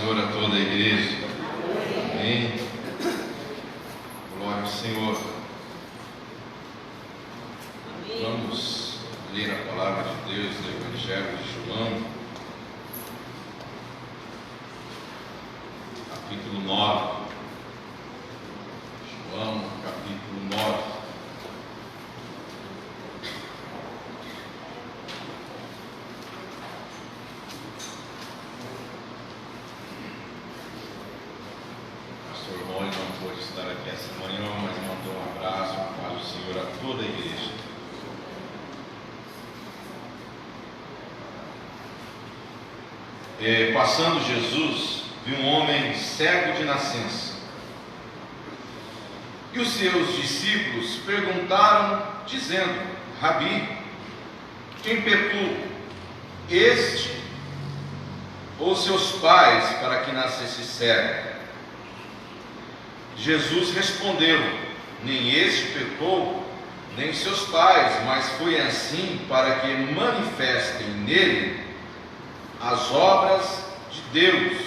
Senhor a toda a igreja. Amém. Glória ao Senhor. Vamos ler a palavra de Deus no Evangelho de João, capítulo 9. João, capítulo 9. Não pôde estar aqui essa manhã, mas mandou um abraço, paz do Senhor a toda a igreja. Passando Jesus, viu um homem cego de nascença. E os seus discípulos perguntaram, dizendo: Rabi, quem pecou, este ou seus pais, para que nascesse cego? Jesus respondeu: nem este pecou, nem seus pais, mas foi assim para que manifestem nele as obras de Deus.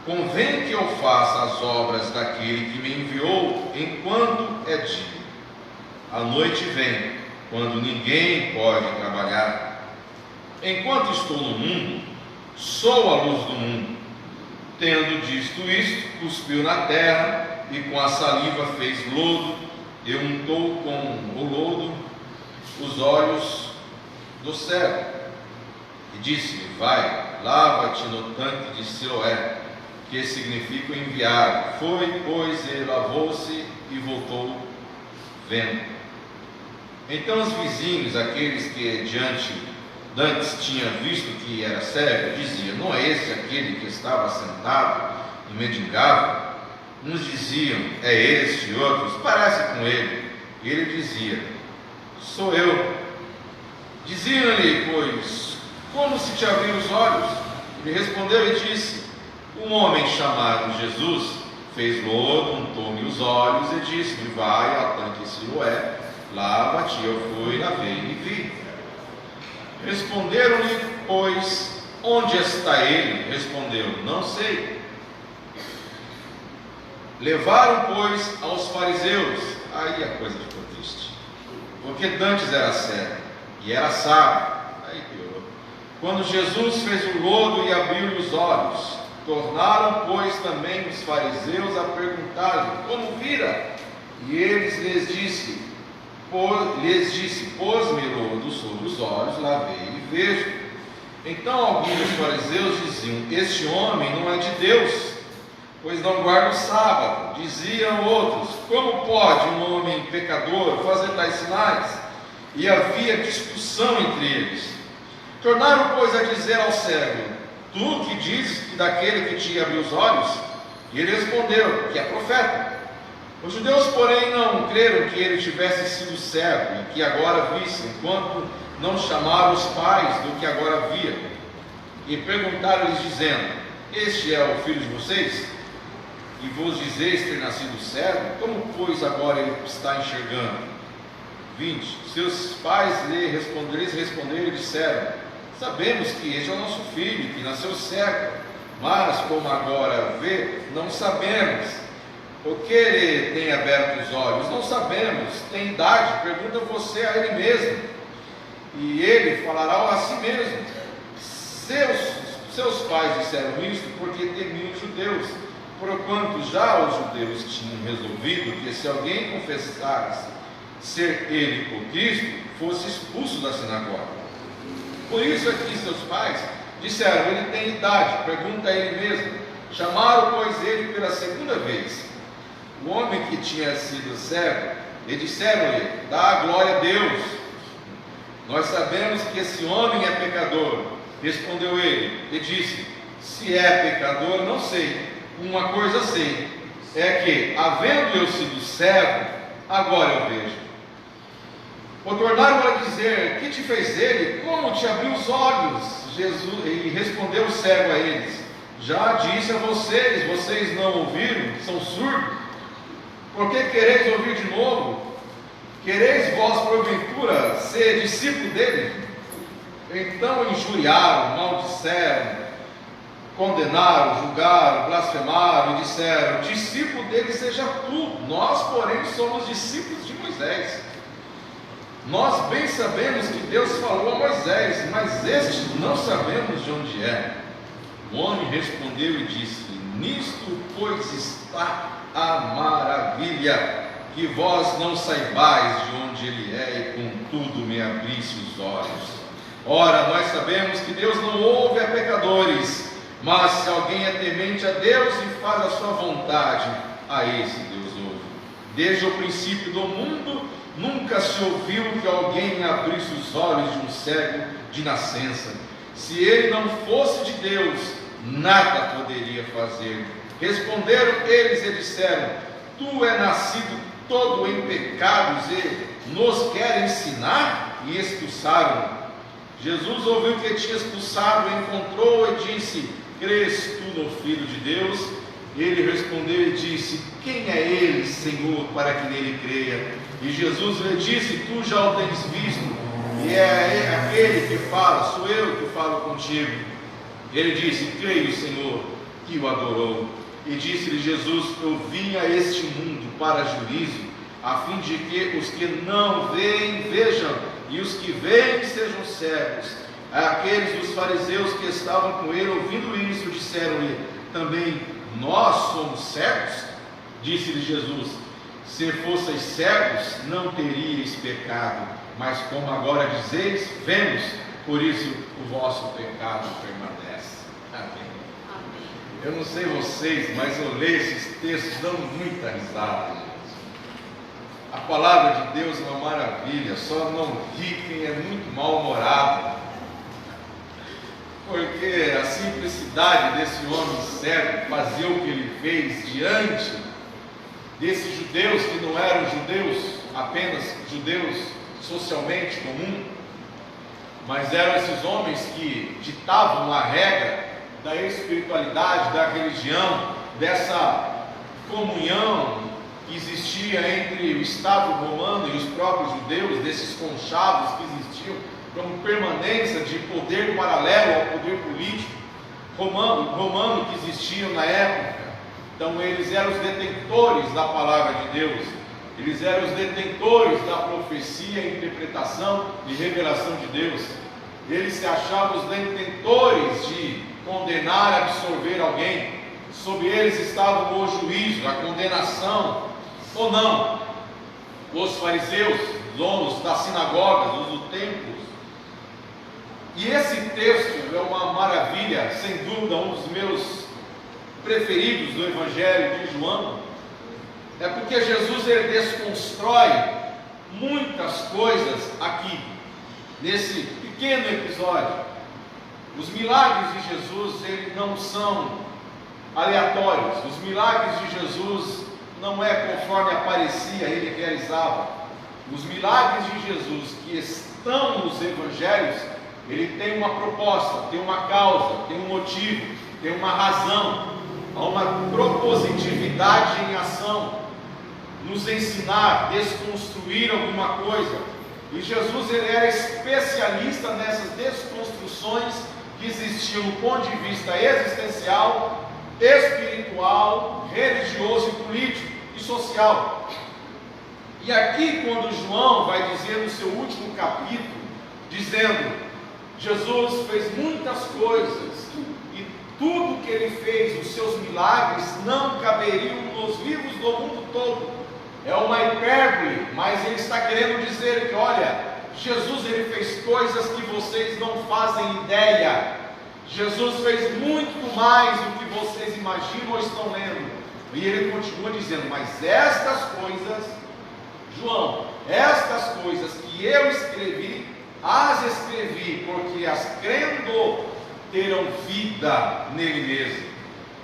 Convém que eu faça as obras daquele que me enviou enquanto é dia. A noite vem, quando ninguém pode trabalhar. Enquanto estou no mundo, sou a luz do mundo. Tendo dito isto, cuspiu na terra e com a saliva fez lodo e untou com o lodo os olhos do cego. E disse-lhe: vai, lava-te no tanque de Siloé, que significa enviado. Foi, pois, ele lavou-se e voltou vendo. Então os vizinhos, aqueles que dantes tinha visto que era cego, dizia: não é esse aquele que estava sentado e mendigava? Uns diziam: é este, outros: parece com ele. E ele dizia: sou eu. Diziam-lhe, pois: como se te abriu os olhos? Ele respondeu e disse: um homem chamado Jesus fez lodo, untou-me os olhos e disse-me: vai ao tanque Siloé, lava-te. Eu fui, lavei e vi. Responderam-lhe, pois: onde está ele? Respondeu: não sei. Levaram, pois, aos fariseus. Aí a coisa ficou triste, porque dantes era cego e era sábio. Aí piorou. Quando Jesus fez o lodo e abriu-lhe os olhos, tornaram, pois, também os fariseus a perguntar-lhe como vira. E lhes disse: pôs-me lodo sobre os olhos, lavei e vejo. Então alguns dos fariseus diziam: este homem não é de Deus, pois não guarda o sábado. Diziam outros: como pode um homem pecador fazer tais sinais? E havia discussão entre eles. Tornaram, pois, a dizer ao cego: tu que dizes que daquele que te abriu os olhos? E ele respondeu: que é profeta. Os judeus, porém, não creram que ele tivesse sido cego e que agora visse, enquanto não chamaram os pais do que agora via. E perguntaram-lhes, dizendo: este é o filho de vocês? E vos dizeis ter nascido cego? Como, pois, agora ele está enxergando? 20. Seus pais lhes responderam e disseram: sabemos que este é o nosso filho, que nasceu cego, mas como agora vê, não sabemos. O que ele tem aberto os olhos? Não sabemos. Tem idade? Pergunta você a ele mesmo. E ele falará a si mesmo. Seus pais disseram isto porque temiam os judeus, porquanto já os judeus tinham resolvido que se alguém confessasse ser ele o Cristo, fosse expulso da sinagoga. Por isso é que seus pais disseram: ele tem idade, pergunta a ele mesmo. Chamaram, pois, ele pela segunda vez o homem que tinha sido cego, e disseram-lhe: dá glória a Deus, nós sabemos que esse homem é pecador. Respondeu ele e disse: se é pecador, não sei. Uma coisa sei, é que, havendo eu sido cego, agora eu vejo. Ou tornaram a dizer: que te fez ele? Como te abriu os olhos? Jesus, e respondeu o cego a eles: já disse a vocês, vocês não ouviram? São surdos? Por que quereis ouvir de novo? Quereis vós, porventura, ser discípulo dele? Então injuriaram, maldisseram condenaram, julgaram, blasfemaram e disseram: discípulo dele seja tu, nós porém somos discípulos de Moisés. Nós bem sabemos que Deus falou a Moisés, mas este não sabemos de onde é. O homem respondeu e disse: nisto pois está a maravilha, que vós não saibais de onde ele é, e contudo me abrisse os olhos. Ora, nós sabemos que Deus não ouve a pecadores, mas se alguém é temente a Deus e faz a sua vontade, a esse Deus ouve. Desde o princípio do mundo, nunca se ouviu que alguém abrisse os olhos de um cego de nascença. Se ele não fosse de Deus, nada poderia fazer. Responderam eles e disseram: tu é nascido todo em pecados e nos quer ensinar? E expulsaram. Jesus ouviu que tinha expulsado, encontrou e disse: crês tu no Filho de Deus? Ele respondeu e disse: quem é ele, Senhor, para que nele creia? E Jesus lhe disse: tu já o tens visto, e é aquele que fala, sou eu que falo contigo. Ele disse: creio, Senhor, que o adorou. E disse-lhe Jesus: eu vim a este mundo para juízo, a fim de que os que não veem vejam, e os que veem sejam cegos. Aqueles dos fariseus que estavam com ele, ouvindo isso, disseram-lhe: também nós somos cegos? Disse-lhe Jesus: se fosseis cegos, não teríeis pecado, mas como agora dizeis, vemos, por isso o vosso pecado permanece. Amém. Eu não sei vocês, mas eu leio esses textos dando muita risada, gente. A palavra de Deus é uma maravilha, só não ri quem é muito mal-humorado, porque a simplicidade desse homem cego fazer o que ele fez diante desses judeus que não eram judeus, apenas judeus socialmente comum, mas eram esses homens que ditavam a regra da espiritualidade, da religião, dessa comunhão que existia entre o Estado romano e os próprios judeus, desses conchavos que existiam como permanência de poder paralelo ao poder político romano que existiam na época. Então eles eram os detentores da palavra de Deus, eles eram os detentores da profecia, interpretação e revelação de Deus. Eles se achavam os detentores de condenar, absorver alguém. Sobre eles estava o juízo, a condenação, ou não. Os fariseus, donos das sinagogas, os do templo. E esse texto é uma maravilha, sem dúvida, um dos meus preferidos do Evangelho de João. É porque Jesus ele desconstrói muitas coisas aqui, nesse pequeno episódio. Os milagres de Jesus eles não são aleatórios. Os milagres de Jesus não é conforme aparecia, ele realizava. Os milagres de Jesus que estão nos evangelhos, ele tem uma proposta, tem uma causa, tem um motivo, tem uma razão, há uma propositividade em ação, nos ensinar, desconstruir alguma coisa. E Jesus ele era especialista nessas desconstruções que existiam do ponto de vista existencial, espiritual, religioso e político e social. E aqui quando João vai dizer no seu último capítulo, dizendo: Jesus fez muitas coisas e tudo que ele fez, os seus milagres não caberiam nos livros do mundo todo. É uma hipérbole, mas ele está querendo dizer que, olha, Jesus ele fez coisas que vocês não fazem ideia. Jesus fez muito mais do que vocês imaginam ou estão lendo. E ele continua dizendo: mas estas coisas, João, estas coisas que eu escrevi, as escrevi porque as crendo terão vida nele mesmo.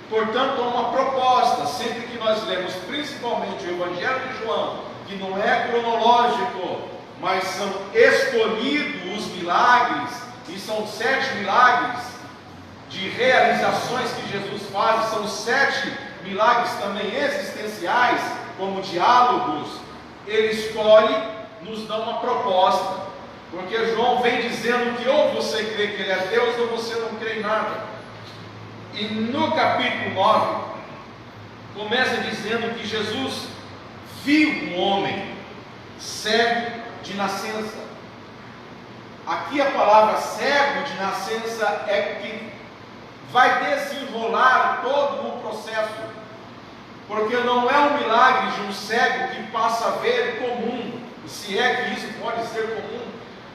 Portanto, há uma proposta, sempre que nós lemos principalmente o Evangelho de João, que não é cronológico, mas são escolhidos os milagres, e são 7 milagres de realizações que Jesus faz, são 7 milagres também existenciais, como diálogos. Ele escolhe, nos dá uma proposta, porque João vem dizendo que ou você crê que ele é Deus, ou você não crê em nada. E no capítulo 9, começa dizendo que Jesus viu um homem cego de nascença. Aqui a palavra cego de nascença é que vai desenrolar todo o processo, porque não é um milagre de um cego que passa a ver comum, se é que isso pode ser comum,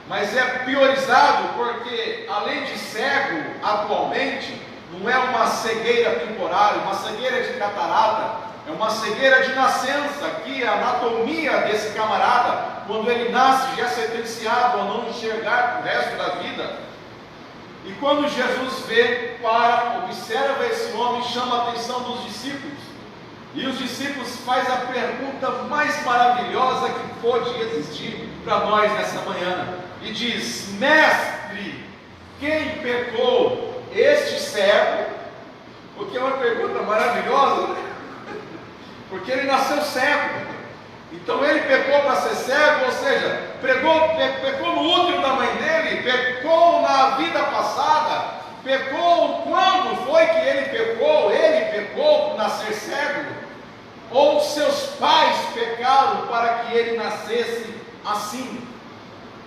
mas é priorizado porque, além de cego, atualmente, não é uma cegueira temporária, uma cegueira de catarata, é uma cegueira de nascença, que a anatomia desse camarada, quando ele nasce, já é sentenciado a não enxergar o resto da vida. E quando Jesus vê, observa esse homem, chama a atenção dos discípulos, e os discípulos fazem a pergunta mais maravilhosa que pode existir para nós nessa manhã, e diz: mestre, quem pecou, este cego? O que é uma pergunta maravilhosa, né? Porque ele nasceu cego, então ele pecou para ser cego, ou seja, pecou no útero da mãe dele, pecou na vida passada, pecou quando foi que ele pecou por nascer cego, ou seus pais pecaram para que ele nascesse assim,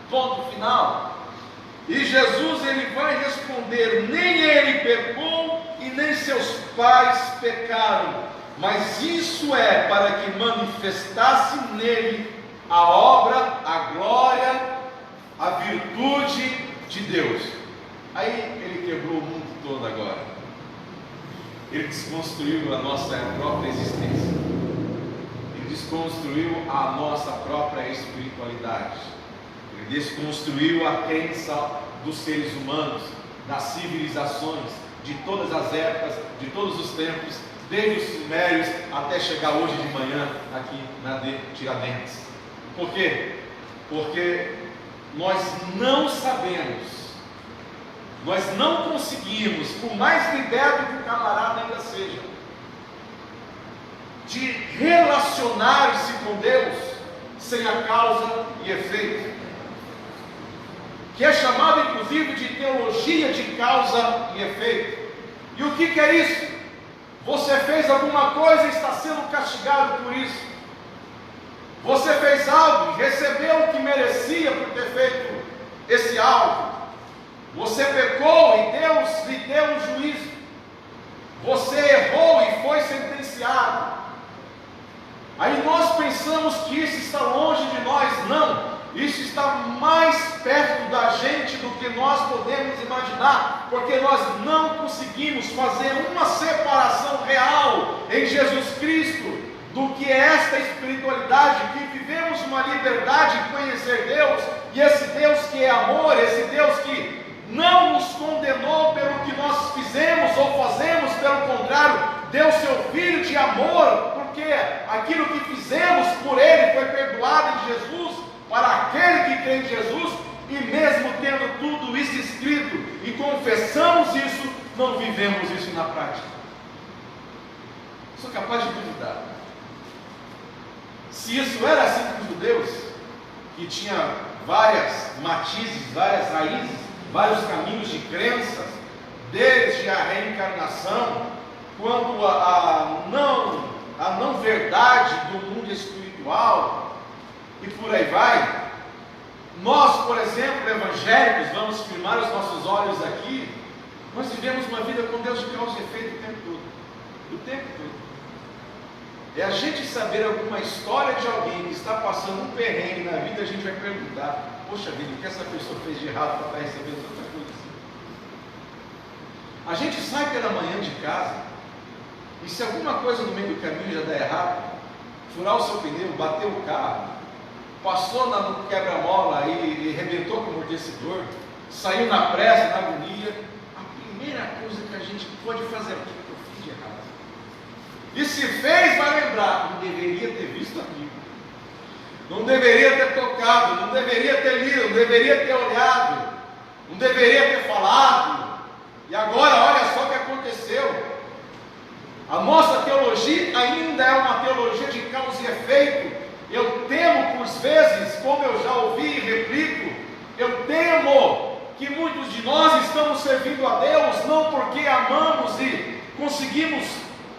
ponto final. E Jesus ele vai responder: nem ele pecou e nem seus pais pecaram, mas isso é para que manifestasse nele a obra, a glória, a virtude de Deus. Aí ele quebrou o mundo todo agora. Ele desconstruiu a nossa própria existência. Ele desconstruiu a nossa própria espiritualidade. Ele desconstruiu a crença dos seres humanos, das civilizações, de todas as épocas, de todos os tempos, desde os sumérios até chegar hoje de manhã aqui na Tiradentes. Por quê? Porque nós não sabemos, nós não conseguimos, por mais liberto que o camarada ainda seja, de relacionar-se com Deus sem a causa e efeito, que é chamado inclusive de teologia de causa e efeito. E o que é isso? Você fez alguma coisa e está sendo castigado por isso. Você fez algo e recebeu o que merecia por ter feito esse algo. Você pecou e Deus lhe deu um juízo. Você errou e foi sentenciado. Aí nós pensamos que isso está longe de nós. Não, isso está mais perto da gente do que nós podemos imaginar, porque nós não conseguimos fazer uma separação real em Jesus Cristo do que é esta espiritualidade, que vivemos uma liberdade de conhecer Deus, e esse Deus que é amor, esse Deus que não nos condenou pelo que nós fizemos ou fazemos, pelo contrário, deu seu Filho de amor, porque aquilo que fizemos por Ele foi perdoado em Jesus, para aquele que crê em Jesus. E mesmo tendo tudo isso escrito e confessamos isso, não vivemos isso na prática. Sou capaz de duvidar. Se isso era assim com os judeus, que tinha várias matizes, várias raízes, vários caminhos de crenças, desde a reencarnação, quanto a não verdade do mundo espiritual, e por aí vai. Nós, por exemplo, evangélicos, vamos firmar os nossos olhos aqui, nós vivemos uma vida com Deus de causa e efeito o tempo todo. O tempo todo. É a gente saber alguma história de alguém que está passando um perrengue na vida, a gente vai perguntar: poxa vida, o que essa pessoa fez de errado para estar recebendo tanta coisa assim? A gente sai pela manhã de casa, e se alguma coisa no meio do caminho já der errado, furar o seu pneu, bater o carro, passou no quebra-mola e arrebentou com o amortecedor, saiu na pressa, na agonia, a primeira coisa que a gente pode fazer é: o que eu fiz de errado? E se fez, vai lembrar: não deveria ter visto aquilo, não deveria ter tocado, não deveria ter lido, não deveria ter olhado, não deveria ter falado. E agora olha só o que aconteceu. A nossa teologia ainda é uma teologia de causa e efeito. Eu temo, por vezes, como eu já ouvi e replico, eu temo que muitos de nós estamos servindo a Deus não porque amamos e conseguimos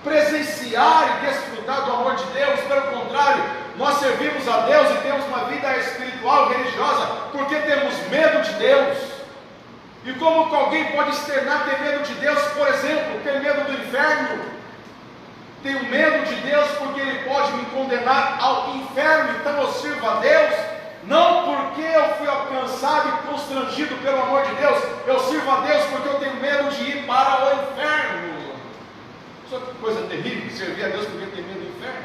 presenciar e desfrutar do amor de Deus. Pelo contrário, nós servimos a Deus e temos uma vida espiritual e religiosa porque temos medo de Deus. E como que alguém pode externar ter medo de Deus? Por exemplo, ter medo do inferno. Tenho medo de Deus porque Ele pode me condenar ao inferno, então eu sirvo a Deus, não porque eu fui alcançado e constrangido pelo amor de Deus, eu sirvo a Deus porque eu tenho medo de ir para o inferno. Só que coisa terrível, servir a Deus porque tem medo do inferno.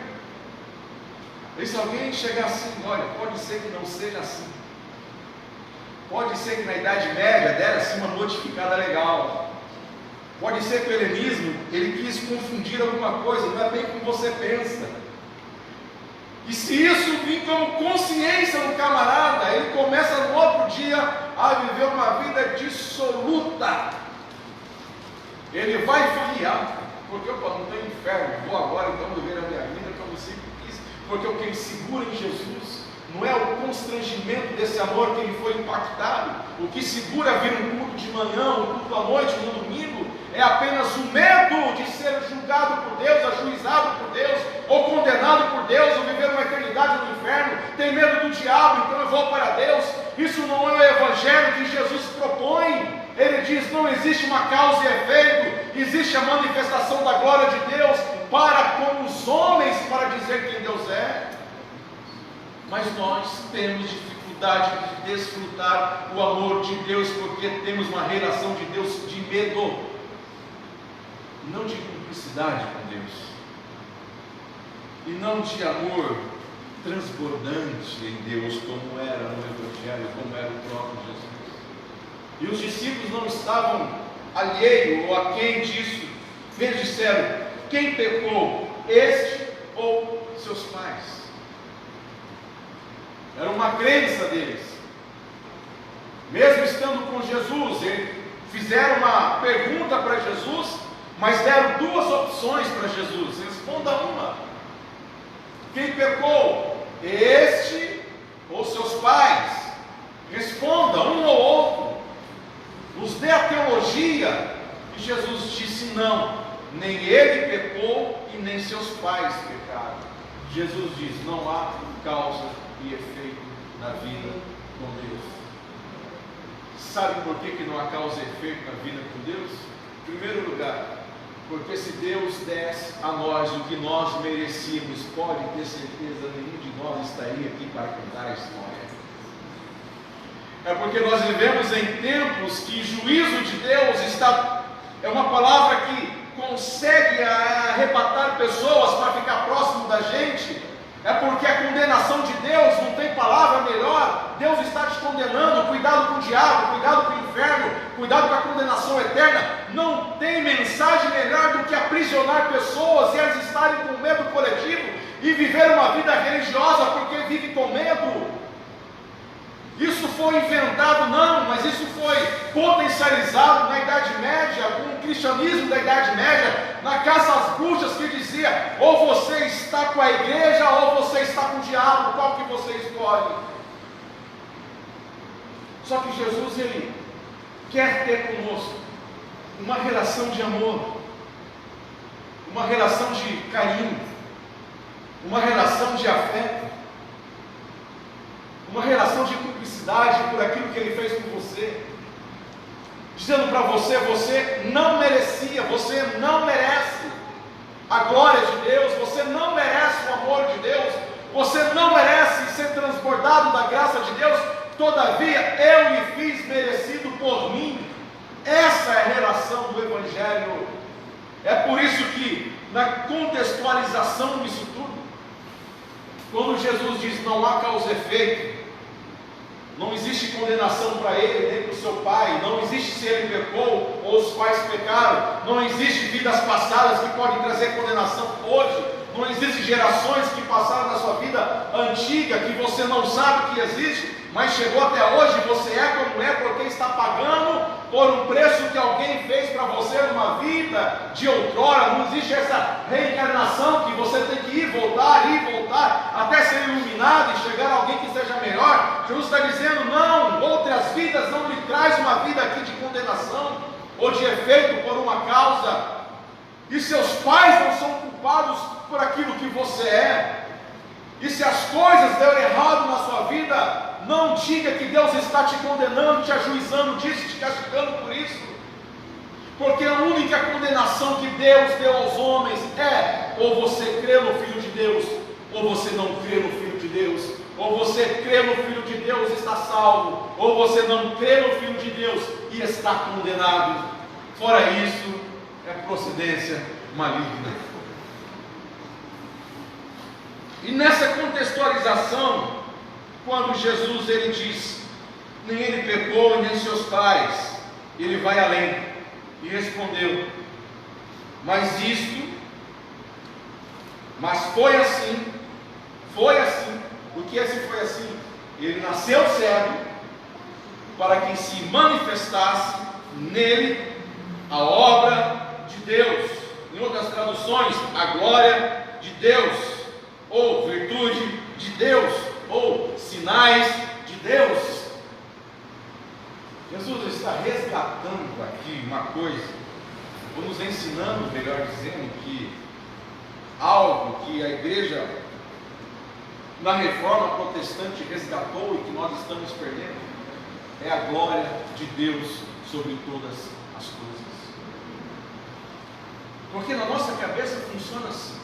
E se alguém chegar assim, olha, pode ser que não seja assim. Pode ser que na Idade Média desse uma modificada legal. Pode ser que o helenismo, ele quis confundir alguma coisa, não é bem como você pensa. E se isso vir como consciência no camarada, ele começa no outro dia a viver uma vida dissoluta. Ele vai falhar, porque eu não tenho inferno, vou agora então viver a minha vida como sempre quis, porque o que me segura em Jesus não é o constrangimento desse amor que ele foi impactado. O que segura vir um culto de manhã, um culto à noite, no domingo, é apenas o medo de ser julgado por Deus, ajuizado por Deus, ou condenado por Deus, ou viver uma eternidade no inferno. Tem medo do diabo, então eu vou para Deus. Isso não é o evangelho que Jesus propõe. Ele diz: não existe uma causa e efeito, existe a manifestação da glória de Deus para com os homens, para dizer quem Deus é. Mas nós temos dificuldade de desfrutar o amor de Deus, porque temos uma relação de Deus de medo, não de cumplicidade com Deus, e não de amor transbordante em Deus, como era no Evangelho, como era o próprio Jesus. E os discípulos não estavam alheios ou aquém disso. Eles disseram: quem pecou, este ou seus pais? Era uma crença deles. Mesmo estando com Jesus, eles fizeram uma pergunta para Jesus, mas deram duas opções para Jesus. Responda uma. Quem pecou? Este ou seus pais? Responda, um ou outro. Nos dê a teologia. E Jesus disse: não, nem ele pecou e nem seus pais pecaram. Jesus diz: não há causa e efeito na vida com Deus. Sabe por que não há causa e efeito na vida com Deus? Em primeiro lugar, porque se Deus desse a nós o que nós merecíamos, pode ter certeza, nenhum de nós estaria aqui para contar a história. É porque nós vivemos em tempos que o juízo de Deus é uma palavra que consegue arrebatar pessoas para ficar próximo da gente. É porque a condenação de Deus não tem palavra melhor. Deus está te condenando. Cuidado com o diabo, cuidado com o inferno, cuidado com a condenação eterna. Não tem mensagem melhor do que aprisionar pessoas e elas estarem com medo coletivo e viver uma vida religiosa porque vive com medo. Isso foi inventado? Não, mas isso foi potencializado na Idade Média, com o cristianismo da Idade Média, na caça às bruxas, que dizia: ou você está com a igreja ou você está com o diabo, qual que você escolhe? Só que Jesus, ele quer ter conosco uma relação de amor, uma relação de carinho, uma relação de afeto, uma relação de cumplicidade por aquilo que Ele fez por você, dizendo para você: você não merecia, você não merece a glória de Deus, você não merece o amor de Deus, você não merece ser transbordado da graça de Deus, todavia eu lhe fiz merecido por mim. Essa é a relação do Evangelho. É por isso que, na contextualização disso tudo, quando Jesus diz: não há causa e efeito, não existe condenação para ele, nem para o seu pai, não existe se ele pecou ou os pais pecaram, não existe vidas passadas que podem trazer condenação hoje, não existe gerações que passaram na sua vida antiga que você não sabe que existe, mas chegou até hoje, você é como é porque está pagando por um preço que alguém fez para você numa vida de outrora. Não existe essa reencarnação que você tem que ir voltar, até ser iluminado e chegar a alguém que seja melhor. Jesus está dizendo: não, outras vidas não lhe traz uma vida aqui de condenação ou de efeito por uma causa, e seus pais não são culpados por aquilo que você é, e se as coisas deram errado na sua vida, não diga que Deus está te condenando, te ajuizando disso, te castigando por isso, porque a única condenação que Deus deu aos homens é: ou você crê no Filho de Deus, ou você não crê no Filho de Deus. Ou você crê no Filho de Deus e está salvo, ou você não crê no Filho de Deus e está condenado. Fora isso, é procedência maligna. E nessa contextualização, quando Jesus ele diz, nem ele pecou nem seus pais, ele vai além e respondeu, mas foi assim. O que esse foi assim? Ele nasceu cego para que se manifestasse nele a obra de Deus. Em outras traduções, a glória de Deus, ou virtude de Deus, ou sinais de Deus. Jesus está resgatando aqui uma coisa, ou nos ensinando, melhor dizendo, que algo que a igreja na reforma protestante resgatou e que nós estamos perdendo, é a glória de Deus sobre todas as coisas. Porque na nossa cabeça funciona assim.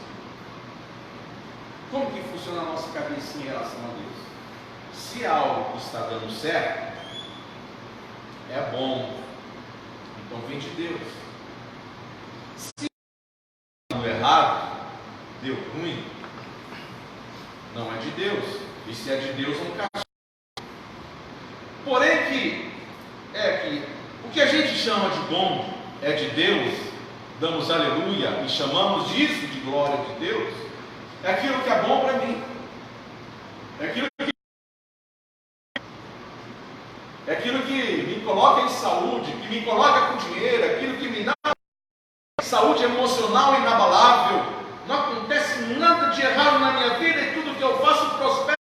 Como que funciona a nossa cabeça em relação a Deus? Se algo está dando certo, é bom, então vem de Deus. Se deu errado, deu ruim, não é de Deus. E se é de Deus, não castiga. Porém que o que a gente chama de bom é de Deus, damos aleluia e chamamos disso de glória de Deus, é aquilo que é bom para mim, é aquilo que me coloca em saúde, que me coloca com dinheiro, aquilo que me dá saúde emocional inabalável. Não acontece nada de errado na minha vida e tudo que eu faço prospera.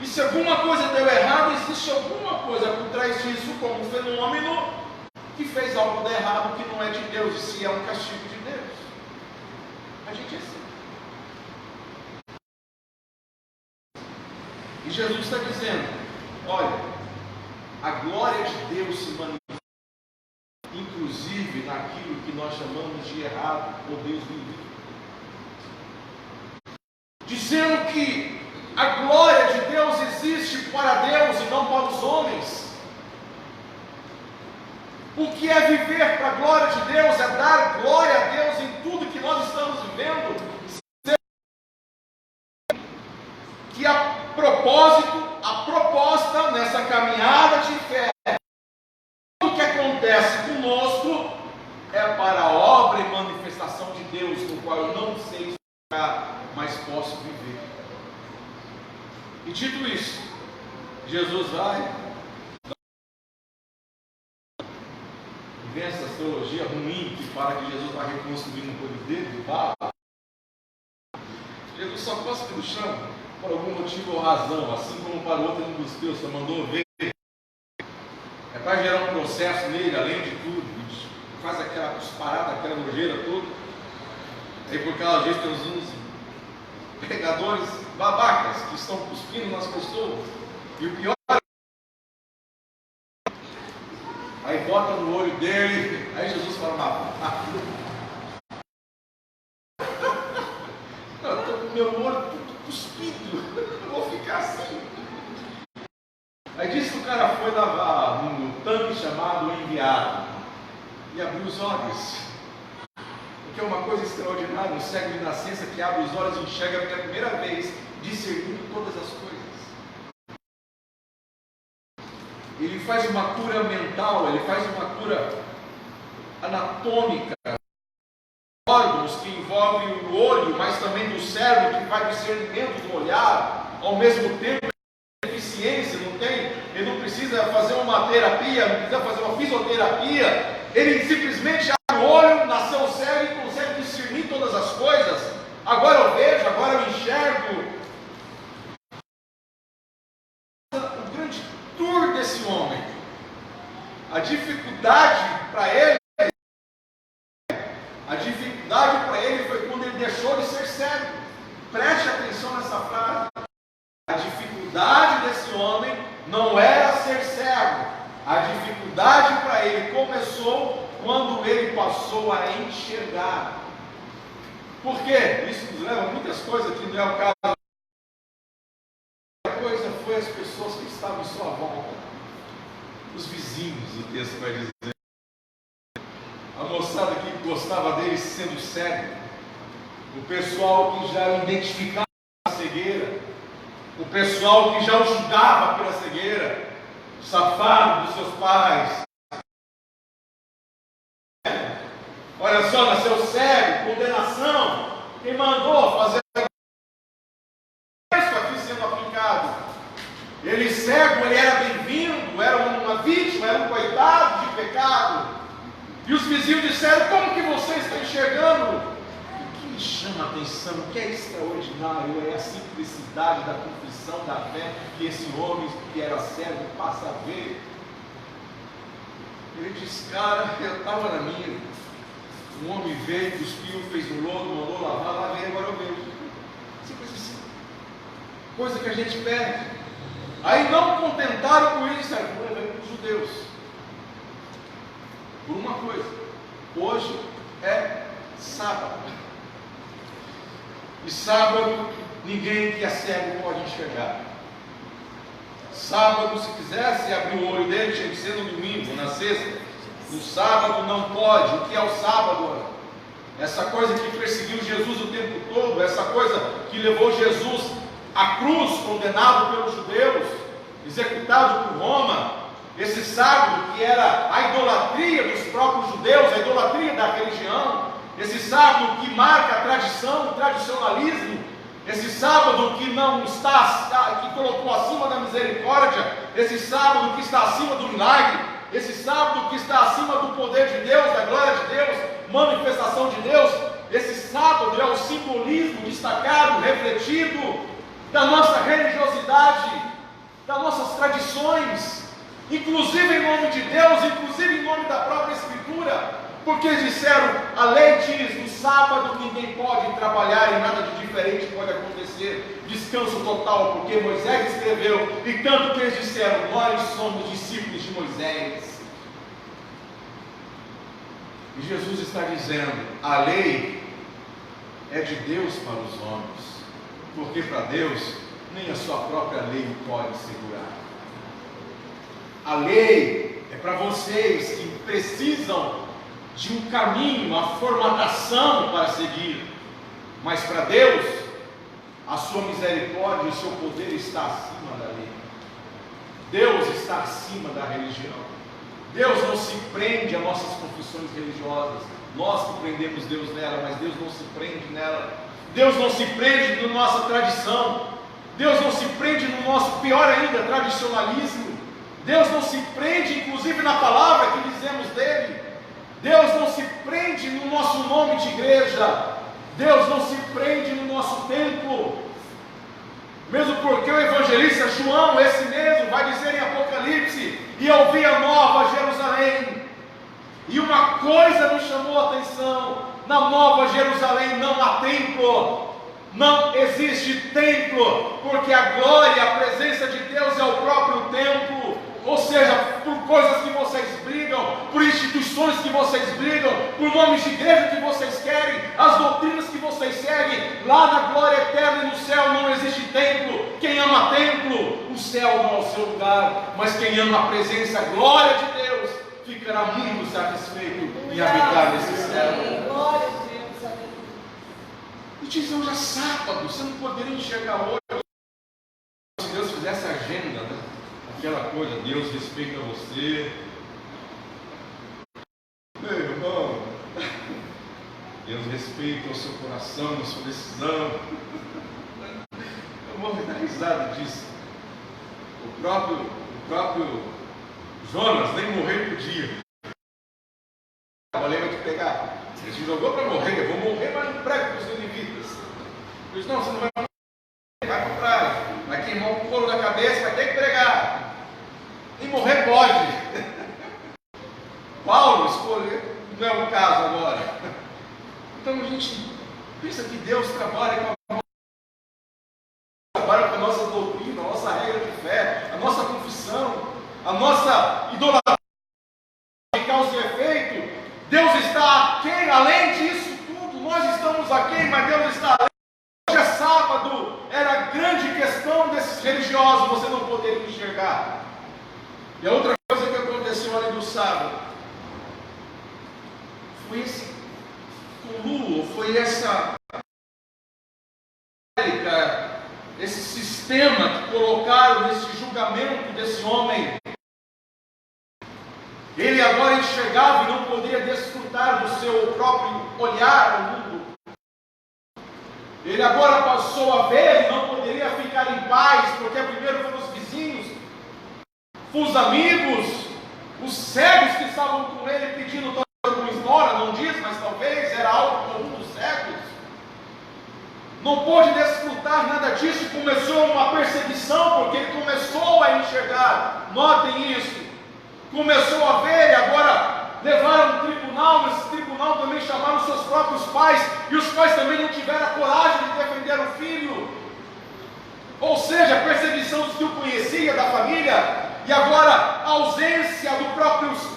E se alguma coisa deu errado, existe alguma coisa por trás disso, como um fenômeno que fez algo dar errado, que não é de Deus, e se é um castigo de Deus. A gente é assim. E Jesus está dizendo, olha, a glória de Deus se manifesta, inclusive naquilo que nós chamamos de errado, ou Deus me livre. Dizendo que a glória de Deus existe para Deus e não para os homens. O que é viver para a glória de Deus? É dar glória a Deus em tudo que nós estamos vivendo. Que a proposta nessa caminhada de fé, tudo que acontece conosco é para a obra e manifestação de Deus, no qual eu não sei explicar, mas posso viver. E dito isso, Jesus vai e vem essa teologia ruim que fala que Jesus vai reconstruir no corpo dele, fala. Jesus só cospe no chão por algum motivo ou razão, assim como para o outro ele cuspiu, só mandou ver. É para gerar um processo nele, além de tudo, faz aquela cusparada, aquela nojeira toda. Aí por causa disso tem uns pregadores babacas que estão cuspindo nas pessoas. E o pior, aí bota no olho dele, aí Jesus fala, eu estou com meu olho tudo cuspido, eu vou ficar assim. Aí disse que o cara foi lavar num tanque chamado Enviado e abriu os olhos. Porque é uma coisa extraordinária, um cego de nascença que abre os olhos e enxerga pela primeira vez, discernindo todas as coisas. Ele faz uma cura mental, ele faz uma cura anatômica, órgãos que envolvem o olho, mas também do cérebro, que faz discernimento do olhar, ao mesmo tempo deficiência, não tem, ele não precisa fazer uma terapia, não precisa fazer uma fisioterapia, ele simplesmente abre o olho, nasceu cego e consegue discernir todas as coisas. Agora eu vejo, agora eu enxergo. A dificuldade para ele foi quando ele deixou de ser cego. Preste atenção nessa frase. A dificuldade desse homem não era ser cego. A dificuldade para ele começou quando ele passou a enxergar. Por quê? Isso nos leva a muitas coisas que não é o caso. A coisa foi as pessoas que estavam em sua volta. Os vizinhos, o texto vai dizer. A moçada que gostava dele sendo cego. O pessoal que já identificava a cegueira. O pessoal que já o julgava pela cegueira. O safado dos seus pais. Olha só, nasceu cego, condenação. Quem mandou fazer isso aqui sendo aplicado? Ele cego, ele era bem-vindo, era uma vítima, era um coitado de pecado. E os vizinhos disseram: como que você está enxergando? O que me chama a atenção, o que é extraordinário, é a simplicidade da confissão da fé que esse homem que era cego passa a ver. Ele diz: cara, eu estava na minha. Um homem veio, cuspiu, fez um lodo, mandou lavar, lavei, agora eu vejo. Simples assim. Coisa que a gente perde. Aí não contentaram com isso, disseram: vou levar para os judeus. Por uma coisa, hoje é sábado. E sábado, ninguém que é cego pode enxergar. Sábado, se quisesse abrir o olho dele, tinha que ser no domingo, na sexta. No sábado não pode. O que é o sábado? Essa coisa que perseguiu Jesus o tempo todo, essa coisa que levou Jesus à cruz, condenado pelos judeus, executado por Roma. Esse sábado que era a idolatria dos próprios judeus, a idolatria da religião. Esse sábado que marca a tradição, o tradicionalismo. Esse sábado que não está, que colocou acima da misericórdia. Esse sábado que está acima do milagre. Esse sábado que está acima do poder de Deus, da glória de Deus, manifestação de Deus. Esse sábado é o simbolismo destacado, refletido da nossa religiosidade, das nossas tradições, inclusive em nome de Deus, inclusive em nome da própria Escritura, porque eles disseram: a lei diz, no sábado ninguém pode trabalhar e nada de diferente pode acontecer, descanso total, porque Moisés escreveu. E tanto que eles disseram: nós somos discípulos de Moisés. E Jesus está dizendo: a lei é de Deus para os homens, porque para Deus nem a sua própria lei o pode segurar. A lei é para vocês que precisam de um caminho, uma formatação para seguir, mas para Deus, a sua misericórdia e o seu poder está acima da lei. Deus está acima da religião. Deus não se prende a nossas confissões religiosas. Nós que prendemos Deus nela, mas Deus não se prende nela. Deus não se prende na nossa tradição. Deus não se prende no nosso, pior ainda, tradicionalismo. Deus não se prende, inclusive, na palavra que dizemos dele. Deus não se prende no nosso nome de igreja. Deus não se prende no nosso templo. Mesmo porque o evangelista João, esse mesmo, vai dizer em Apocalipse: e eu vi a nova Jerusalém. E uma coisa me chamou a atenção: na nova Jerusalém não há templo. Não existe templo, porque a glória, a presença de Deus é o próprio templo. Ou seja, por coisas que vocês brigam, por instituições que vocês brigam, por nomes de igreja que vocês querem, as doutrinas que vocês seguem, lá na glória eterna e no céu não existe templo. Quem ama templo, o céu não é o seu lugar, mas quem ama a presença, a glória de Deus, ficará muito satisfeito em habitar nesse céu. E diz: hoje é sábado, você não poderia enxergar hoje. Se Deus fizesse agenda, né? Aquela coisa: Deus respeita você. Meu irmão, Deus respeita o seu coração, a sua decisão. Eu vou dar risada disso. O próprio Jonas nem morrer podia. Trabalhei, vai te pegar. Ele se jogou para morrer. Eu vou morrer, mas não prego para os ninivitas. Ele disse: não, você não vai morrer. Vai para trás, vai queimar o couro da cabeça, vai ter que pregar. E morrer pode. Paulo escolheu, não é o caso agora. Então a gente pensa que Deus trabalha com a nossa doutrina, a nossa regra de fé, a nossa confissão, a nossa idolatria de causa e efeito. Deus está aquém, além disso tudo, nós estamos aquém, mas Deus está além. Hoje é sábado, era a grande questão desses religiosos, você não poderia enxergar. E a outra coisa que aconteceu ali no sábado, foi esse coluo, foi esse sistema que colocaram nesse julgamento desse homem. Ele agora enxergava e não poderia desfrutar do seu próprio olhar ao mundo. Ele agora passou a ver e não poderia ficar em paz, porque primeiro foram os vizinhos, os amigos, os cegos que estavam com ele pedindo uma esmola, não diz, mas talvez era algo comum dos cegos. Não pôde desfrutar nada disso, começou uma perseguição, porque ele começou a enxergar, notem isso, começou a ver, e agora levaram um tribunal, nesse tribunal também chamaram seus próprios pais, e os pais também não tiveram a coragem de defender o filho, ou seja, a perseguição dos que o conhecia, da família, e agora a ausência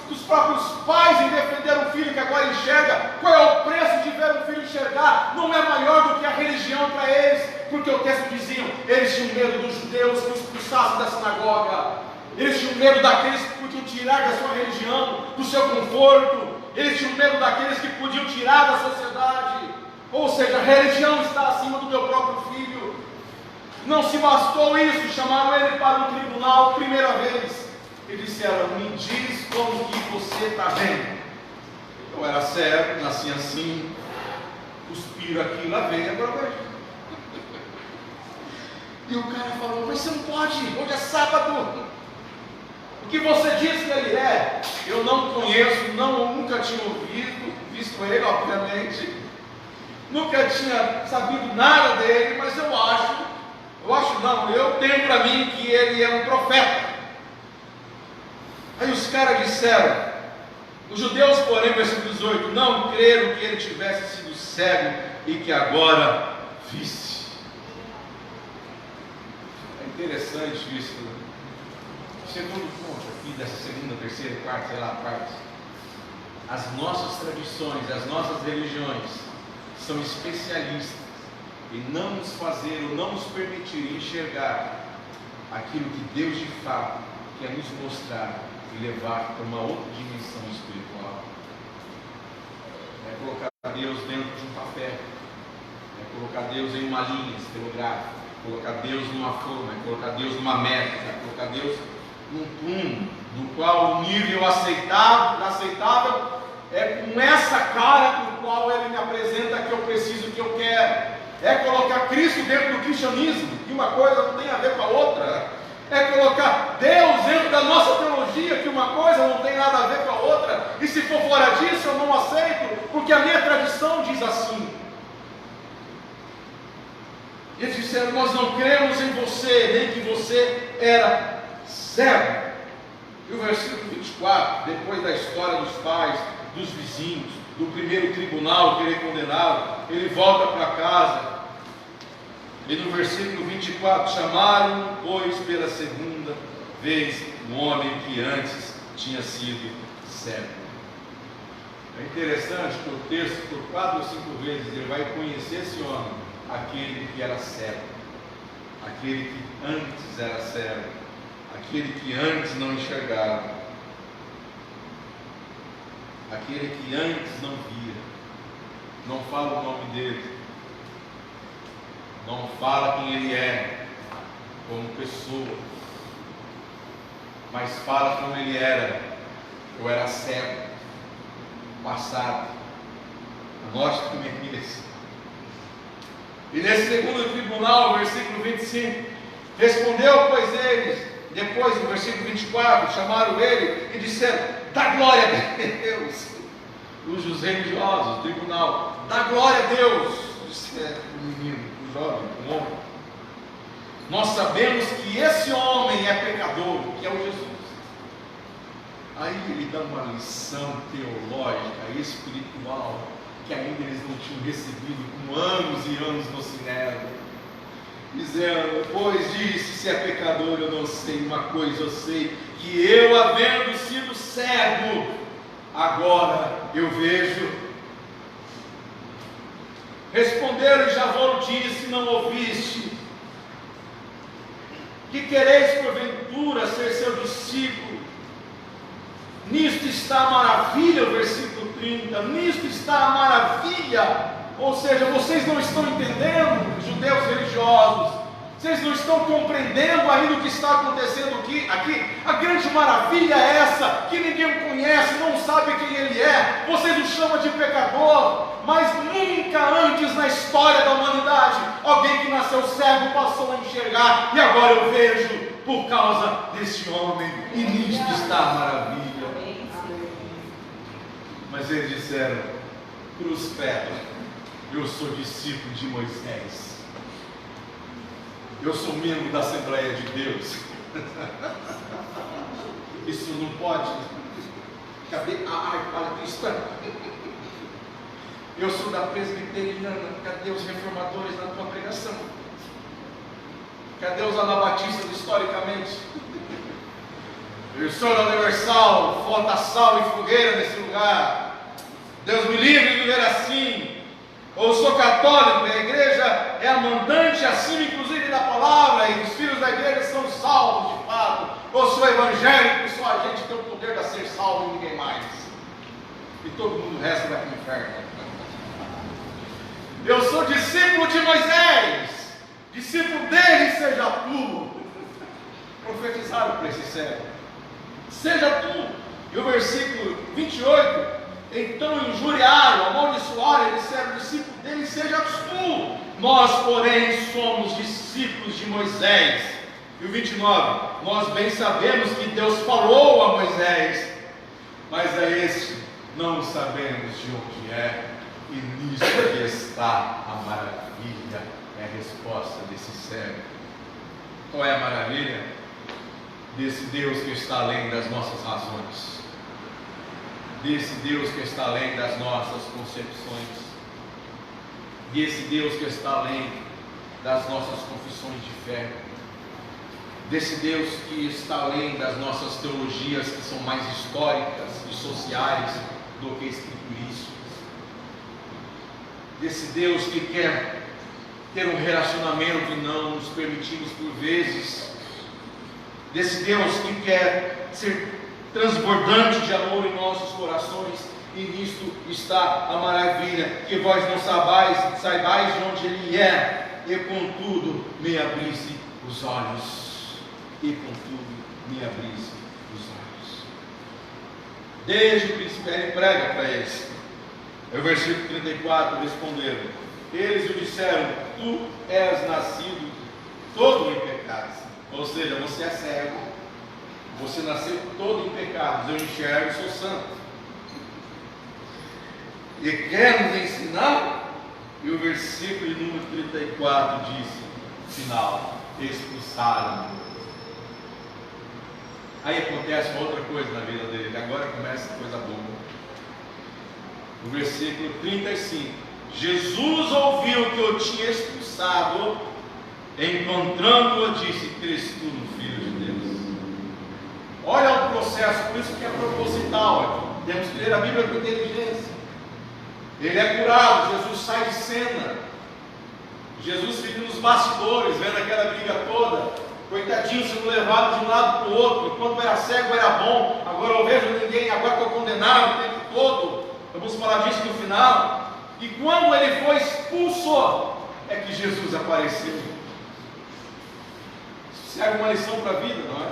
dos próprios pais em defender um filho que agora enxerga. Qual é o preço de ver um filho enxergar? Não é maior do que a religião para eles, porque o texto dizia, eles tinham medo dos judeus que os expulsassem da sinagoga, eles tinham medo daqueles que podiam tirar da sua religião, do seu conforto, eles tinham medo daqueles que podiam tirar da sociedade. Ou seja, a religião está acima do meu próprio filho. Não se bastou isso, chamaram ele para um tribunal, primeira vez, e disseram, me diz como que você está vendo. Eu era cego, nasci assim, cuspiram aqui, lá vem, agora vai. E o cara falou, mas você não pode, hoje é sábado. O que você diz que ele é? Eu não conheço, nunca tinha visto ele, obviamente, nunca tinha sabido nada dele, mas eu tenho para mim que ele é um profeta. Aí os caras disseram, os judeus, porém, versículo 18, não creram que ele tivesse sido cego e que agora visse. É interessante isso, né? Segundo ponto aqui dessa segunda, terceira, quarta, sei lá, parte. As nossas tradições, as nossas religiões são especialistas em não nos fazer ou não nos permitir enxergar aquilo que Deus de fato quer nos mostrar e levar para uma outra dimensão espiritual. É colocar Deus dentro de um papel, é colocar Deus em uma linha estilográfica, é colocar Deus numa forma, é colocar Deus numa meta, é colocar Deus num prumo, no qual o nível aceitável é com essa cara com a qual ele me apresenta que eu preciso, que eu quero. É colocar Cristo dentro do cristianismo, que uma coisa não tem a ver com a outra. É colocar Deus dentro da nossa teologia, que uma coisa não tem nada a ver com a outra. E se for fora disso, eu não aceito, porque a minha tradição diz assim. Eles disseram, nós não cremos em você, nem que você era cego. E o versículo 24, depois da história dos pais, dos vizinhos, do primeiro tribunal que ele condenava, ele volta para casa. E no versículo 24, chamaram, pois, pela segunda vez, um homem que antes tinha sido cego. É interessante que o texto, por 4 ou 5 vezes, ele vai conhecer esse homem, aquele que era cego, aquele que antes era cego, aquele que antes não enxergava, aquele que antes não via. Não fala o nome dele, não fala quem ele é como pessoa, mas fala como ele era. Eu era cego, passado. Anote comigo isso. E nesse segundo tribunal, versículo 25, respondeu, pois eles, depois no versículo 24, chamaram ele e disseram, dá glória a Deus. Os religiosos, o tribunal, dá glória a Deus. Disse o menino, o jovem, o homem. Nós sabemos que esse homem é pecador, que é o Jesus. Aí ele dá uma lição teológica, espiritual, que ainda eles não tinham recebido com anos e anos no Sinédrio, dizendo: pois disse, se é pecador, eu não sei, uma coisa eu sei, que eu, havendo sido cego, agora eu vejo. Respondeu-lhe Javão, disse: não ouviste? Que quereis porventura ser seu discípulo? Nisto está a maravilha, o versículo 30, nisto está a maravilha. Ou seja, vocês não estão entendendo, judeus religiosos, vocês não estão compreendendo ainda o que está acontecendo aqui. A grande maravilha é essa, que ninguém o conhece, não sabe quem ele é, vocês o chamam de pecador, mas nunca antes na história da humanidade, alguém que nasceu cego passou a enxergar, e agora eu vejo, por causa desse homem, e nisto está a maravilha. Mas eles disseram: cruz credo, eu sou discípulo de Moisés, eu sou membro da Assembleia de Deus. Isso não pode. Cadê? Eu sou da presbiteriana. Cadê os reformadores na tua pregação? Cadê os anabatistas historicamente? Eu sou da Universal, falta sal e fogueira nesse lugar. Deus me livre de viver assim. Ou sou católico, a igreja é a mandante acima inclusive da palavra, e os filhos da igreja são salvos de fato. Ou sou evangélico, e só a gente tem o poder de ser salvo e ninguém mais. E todo mundo resta vai para o inferno. Eu sou discípulo de Moisés, discípulo dele seja tu. Profetizaram para esse cego: seja tu. E o versículo 28, então injuriaram, amaldiçoaram, e disseram: discípulo dele seja tu. Nós, porém, somos discípulos de Moisés. E o 29, nós bem sabemos que Deus falou a Moisés, mas a este não sabemos de onde é, e nisso que está a maravilha. É a resposta desse cego. Qual é a maravilha? Desse Deus que está além das nossas razões, desse Deus que está além das nossas concepções, desse Deus que está além das nossas confissões de fé, desse Deus que está além das nossas teologias, que são mais históricas e sociais do que escriturísticas, desse Deus que quer ter um relacionamento e não nos permitimos por vezes, desse Deus que quer ser transbordante de amor em nossos corações, e nisto está a maravilha, que vós não saibais de onde ele é, e contudo me abrisse os olhos, e contudo me abrisse os olhos. Desde o princípio ele prega para eles. O versículo 34, responderam, eles lhe disseram: tu és nascido todo em pecados. Ou seja, você é cego, você nasceu todo em pecados, eu enxergo e sou santo. E quer nos ensinar? E o versículo de número 34 diz, final, expulsaram. Aí acontece uma outra coisa na vida dele, agora começa a coisa boa. O versículo 35, Jesus ouviu que eu tinha expulsado, encontrando-o, disse: crês tu no Filho de Deus? Olha o processo, por isso que é proposital. Temos que ler a Bíblia com inteligência. Ele é curado, Jesus sai de cena, Jesus fica nos bastidores, vendo aquela briga toda, coitadinho sendo levado de um lado para o outro. Enquanto era cego era bom, agora eu vejo ninguém, agora estou condenado o tempo todo. Vamos falar disso no final. E quando ele foi expulso, é que Jesus apareceu. Isso serve uma lição para a vida, não é?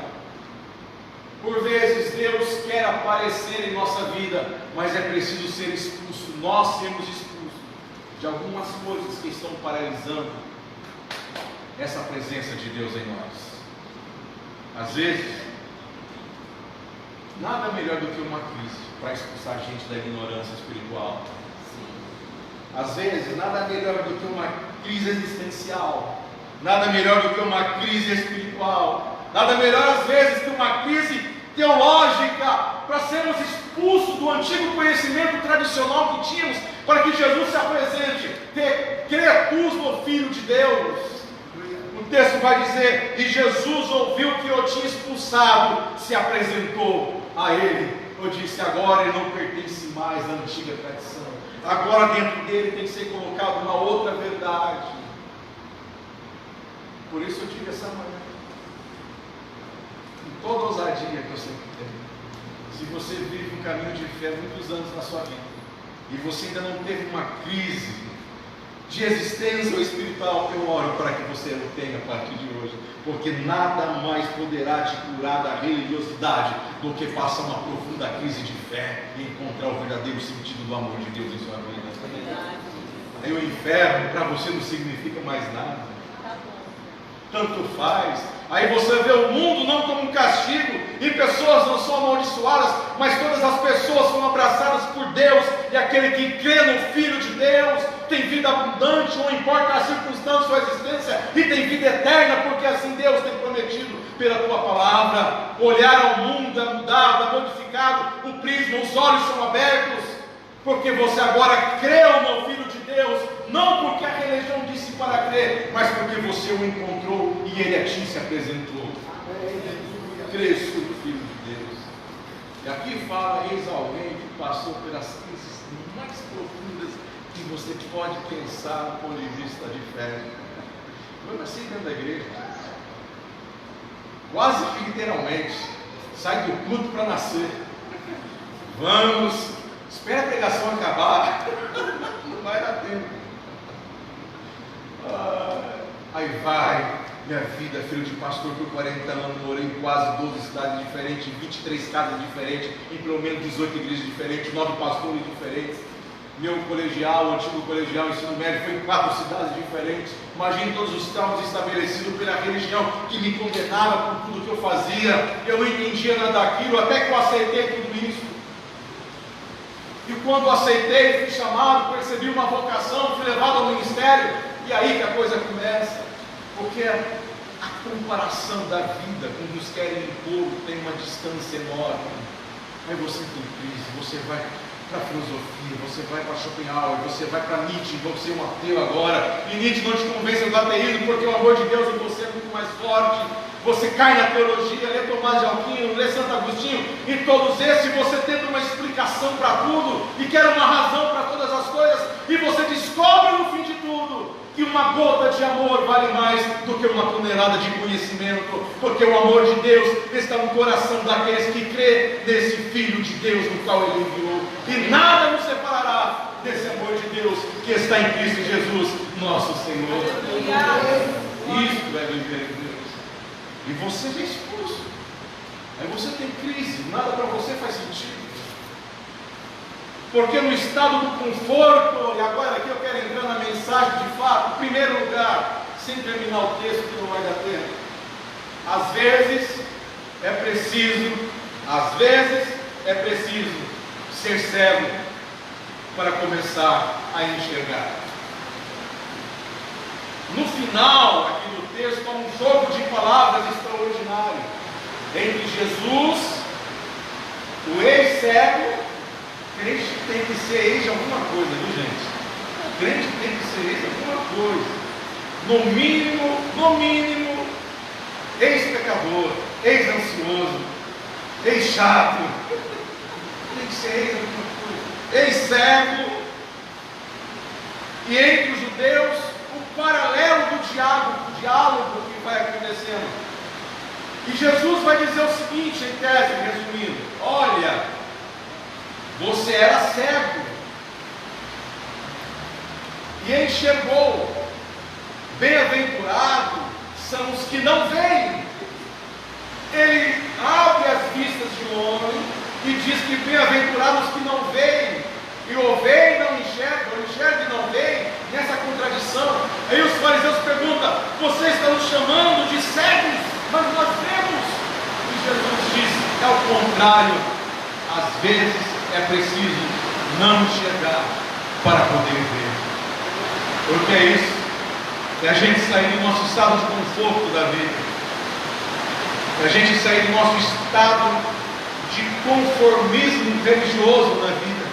Por vezes Deus quer aparecer em nossa vida, mas é preciso ser expulso, nós sermos expulsos de algumas coisas que estão paralisando essa presença de Deus em nós. Às vezes, nada melhor do que uma crise para expulsar a gente da ignorância espiritual. Às vezes, nada melhor do que uma crise existencial, nada melhor do que uma crise espiritual, nada melhor às vezes que uma crise teológica, para sermos expulsos do antigo conhecimento tradicional que tínhamos, para que Jesus se apresente. Crê no Filho de Deus. O texto vai dizer: e Jesus ouviu que o tinha expulsado, se apresentou a ele. Eu disse: agora ele não pertence mais à antiga tradição. Agora dentro dele tem que ser colocada uma outra verdade. Por isso eu digo essa manhã, com toda a ousadia que eu sempre tenho: se você vive um caminho de fé muitos anos na sua vida, e você ainda não teve uma crise de existência espiritual, eu oro para que você o tenha a partir de hoje, porque nada mais poderá te curar da religiosidade do que passar uma profunda crise de fé e encontrar o verdadeiro sentido do amor de Deus em sua vida. Aí o inferno para você não significa mais nada, tanto faz. Aí você vê o mundo não como um castigo, e pessoas não são amaldiçoadas, mas todas as pessoas são abraçadas por Deus, e aquele que crê no Filho de Deus tem vida abundante, não importa a circunstância ou a existência, e tem vida eterna, porque assim Deus tem prometido pela tua palavra. Olhar ao mundo é mudado, é modificado, o prisma, os olhos são abertos, porque você agora creu no Filho de Deus, não porque a religião disse para crer, mas porque você o encontrou e ele a ti se apresentou. Crês no Filho de Deus. E aqui fala: eis alguém que passou pelas crises mais profundas que você pode pensar do ponto de vista de fé. Eu nasci dentro da igreja, quase que literalmente, sai do culto para nascer. Vamos, espera a pregação acabar, não vai dar tempo. Aí vai, minha vida, filho de pastor por 40 anos, morei em quase 12 cidades diferentes, 23 casas diferentes, em pelo menos 18 igrejas diferentes, 9 pastores diferentes. Meu colegial, o antigo colegial, ensino médio, foi em 4 cidades diferentes. Imagine todos os traumas estabelecidos pela religião que me condenava por tudo que eu fazia. Eu não entendia nada daquilo, até que eu aceitei tudo isso. E quando eu aceitei, fui chamado, percebi uma vocação, fui levado ao ministério, e aí que a coisa começa. Porque a comparação da vida com os que querem impor tem uma distância enorme. Aí você tem crise, você vai para a filosofia, você vai para Schopenhauer, você vai para Nietzsche, você é um ateu agora, e Nietzsche não te convence do ateísmo, porque o amor de Deus em você é muito mais forte. Você cai na teologia, lê Tomás de Aquino, lê Santo Agostinho, e todos esses você tenta uma explicação para tudo, e quer uma razão para todas as coisas, e você descobre no fim de tudo que uma gota de amor vale mais do que uma tonelada de conhecimento, porque o amor de Deus está no coração daqueles que crê nesse Filho de Deus no qual Ele enviou, e nada nos separará desse amor de Deus que está em Cristo Jesus, nosso Senhor. Isso é viver em Deus. E você é expulso, aí você tem crise, nada para você faz sentido. Porque no estado do conforto, e agora aqui eu quero entrar na mensagem de fato, em primeiro lugar, sem terminar o texto que não vai dar tempo, às vezes é preciso ser cego para começar a enxergar. No final aqui do texto há um jogo de palavras extraordinário entre Jesus, o ex-cego. Crente tem que ser ex de alguma coisa, viu gente? Crente tem que ser ex de alguma coisa. No mínimo, ex-pecador, ex-ansioso, ex-chato. Tem que ser ex de alguma coisa. Ex-cego. E entre os judeus, o paralelo do diálogo que vai acontecendo. E Jesus vai dizer o seguinte, em tese, resumindo: olha, você era cego e enxergou. Bem-aventurados são os que não veem. Ele abre as vistas de um homem e diz que bem-aventurados os que não veem. E o veem e não enxergam, ou enxergam e não veem, nessa contradição. Aí os fariseus perguntam: você está nos chamando de cegos, mas nós vemos. E Jesus diz: é o contrário. Às vezes é preciso não enxergar para poder ver. O que é isso? É a gente sair do nosso estado de conforto da vida, é a gente sair do nosso estado de conformismo religioso na vida.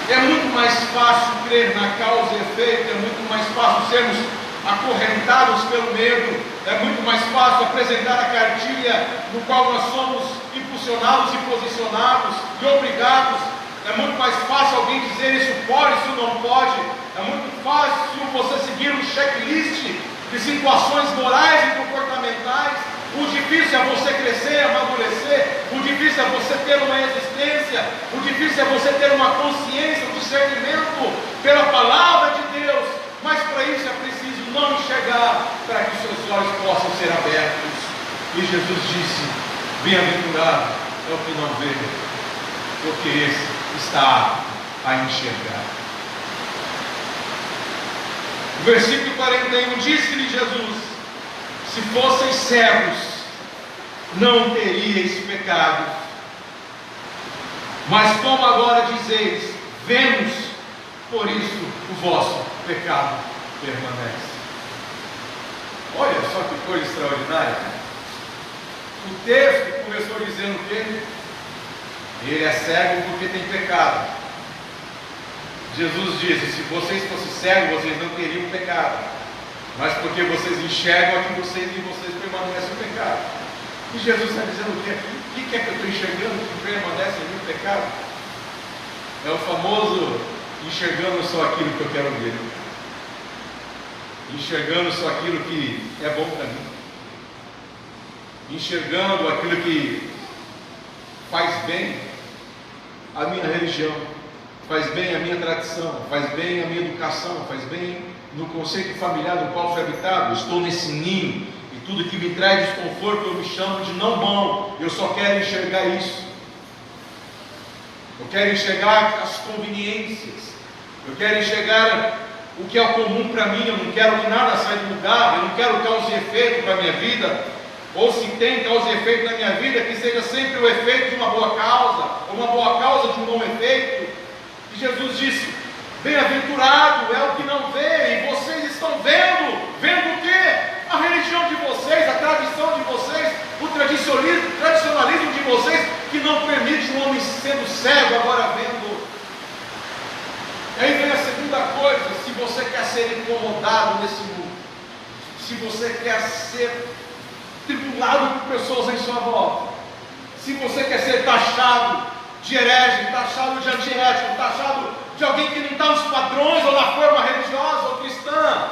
É muito mais fácil crer na causa e efeito, é muito mais fácil sermos acorrentados pelo medo, é muito mais fácil apresentar a cartilha no qual nós somos impulsionados e posicionados e obrigados. É muito mais fácil alguém dizer isso pode, isso não pode. É muito fácil você seguir um checklist de situações morais e comportamentais. O difícil é você crescer, amadurecer. O difícil é você ter uma existência. O difícil é você ter uma consciência, um discernimento pela palavra de Deus. Mas para isso é preciso não enxergar, para que seus olhos possam ser abertos. E Jesus disse: bem-aventurado é o que não vê, porque esse está a enxergar. O versículo 41 disse-lhe Jesus: se fosseis cegos, não teríeis pecado. Mas como agora dizeis, vemos, por isso o vosso pecado permanece. Olha só que coisa extraordinária. O texto começou dizendo que ele é cego porque tem pecado. Jesus disse: se vocês fossem cegos, vocês não teriam pecado, mas porque vocês enxergam aqui vocês e vocês permanecem no pecado. E Jesus está dizendo o quê? O que é que eu estou enxergando que permanece em mim o pecado? É o famoso enxergando só aquilo que eu quero ver, enxergando só aquilo que é bom para mim, enxergando aquilo que faz bem a minha religião, faz bem a minha tradição, faz bem a minha educação, faz bem no conceito familiar no qual fui habitado. Estou nesse ninho e tudo que me traz desconforto eu me chamo de não bom. Eu só quero enxergar isso. Eu quero enxergar as conveniências. Eu quero enxergar o que é o comum para mim. Eu não quero que nada saia do lugar. Eu não quero causa e efeito para a minha vida. Ou se tem causa e efeito na minha vida, que seja sempre o efeito de uma boa causa, ou uma boa causa de um bom efeito. E Jesus disse: bem-aventurado é o que não vê, e vocês estão vendo. Vendo o quê? A religião de vocês, a tradição de vocês, o tradicionalismo de vocês, que não permite um homem sendo cego agora vendo. E aí vem a segunda coisa: se você quer ser incomodado nesse mundo, se você quer ser tribulado por pessoas em sua volta, se você quer ser taxado de herege, taxado de antiético, taxado de alguém que não está nos padrões ou na forma religiosa ou cristã,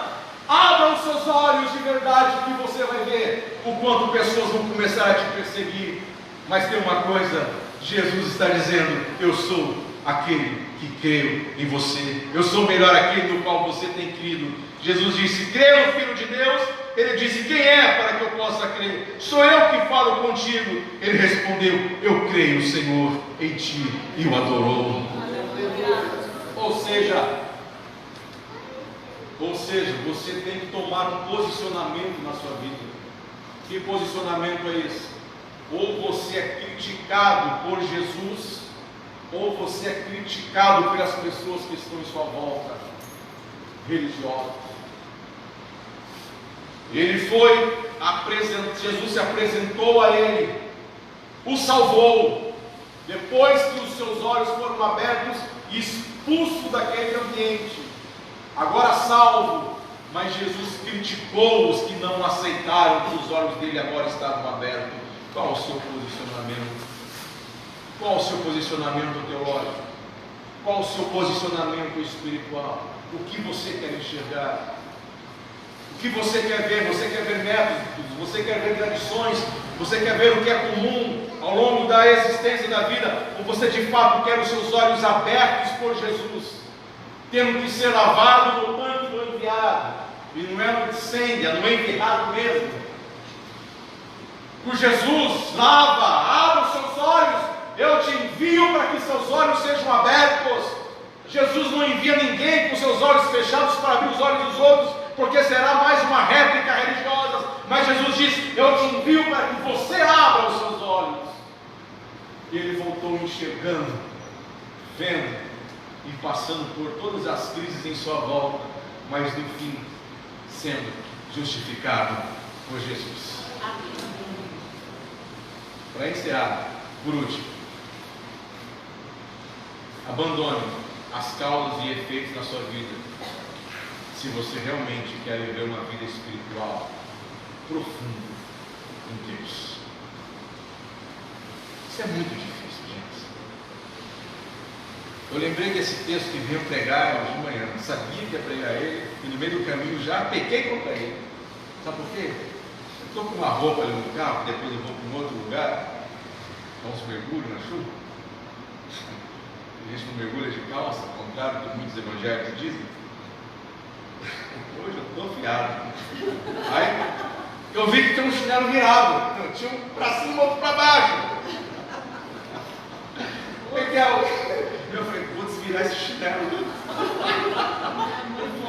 abra os seus olhos de verdade, que você vai ver o quanto pessoas vão começar a te perseguir. Mas tem uma coisa: Jesus está dizendo: eu sou aquele que creio em você, eu sou melhor aquele no qual você tem crido. Jesus disse: crê no Filho de Deus. Ele disse: quem é para que eu possa crer? Sou eu que falo contigo. Ele respondeu: eu creio, Senhor, em ti, e o adorou. Ou seja, você tem que tomar um posicionamento na sua vida. Que posicionamento é esse? Ou você é criticado por Jesus, ou você é criticado pelas pessoas que estão em sua volta, religiosas. Jesus se apresentou a ele, o salvou, depois que os seus olhos foram abertos e expulso daquele ambiente, agora salvo. Mas Jesus criticou os que não aceitaram que os olhos dele agora estavam abertos. Qual o seu posicionamento? Qual o seu posicionamento teológico? Qual o seu posicionamento espiritual? O que você quer enxergar? O que você quer ver? Você quer ver métodos, você quer ver tradições, você quer ver o que é comum ao longo da existência da vida, ou você de fato quer os seus olhos abertos por Jesus, tendo que ser lavado no tanque do enviado, e não é no incêndio, não é enviado mesmo, por Jesus. Lava, abre os seus olhos, eu te envio para que seus olhos sejam abertos. Jesus não envia ninguém com seus olhos fechados para abrir os olhos dos outros, porque será mais uma réplica religiosa. Mas Jesus disse: eu te envio para que você abra os seus olhos. E ele voltou enxergando, vendo e passando por todas as crises em sua volta, mas no fim sendo justificado por Jesus. Para encerrar, por último, abandone as causas e efeitos na sua vida, se você realmente quer viver uma vida espiritual profunda em Deus. Isso é muito difícil, gente. Eu lembrei desse texto que veio pregar hoje de manhã. Eu sabia que ia pregar ele, e no meio do caminho já pequei contra ele. Sabe por quê? Eu estou com uma roupa ali no carro, depois eu vou para um outro lugar, dar uns mergulhos na chuva. A gente não mergulha de calça, ao contrário do que muitos evangélicos dizem. Hoje eu estou afiado. Aí eu vi que tinha um chinelo virado. Tinha um para cima e outro para baixo. Eu falei, vou desvirar esse chinelo.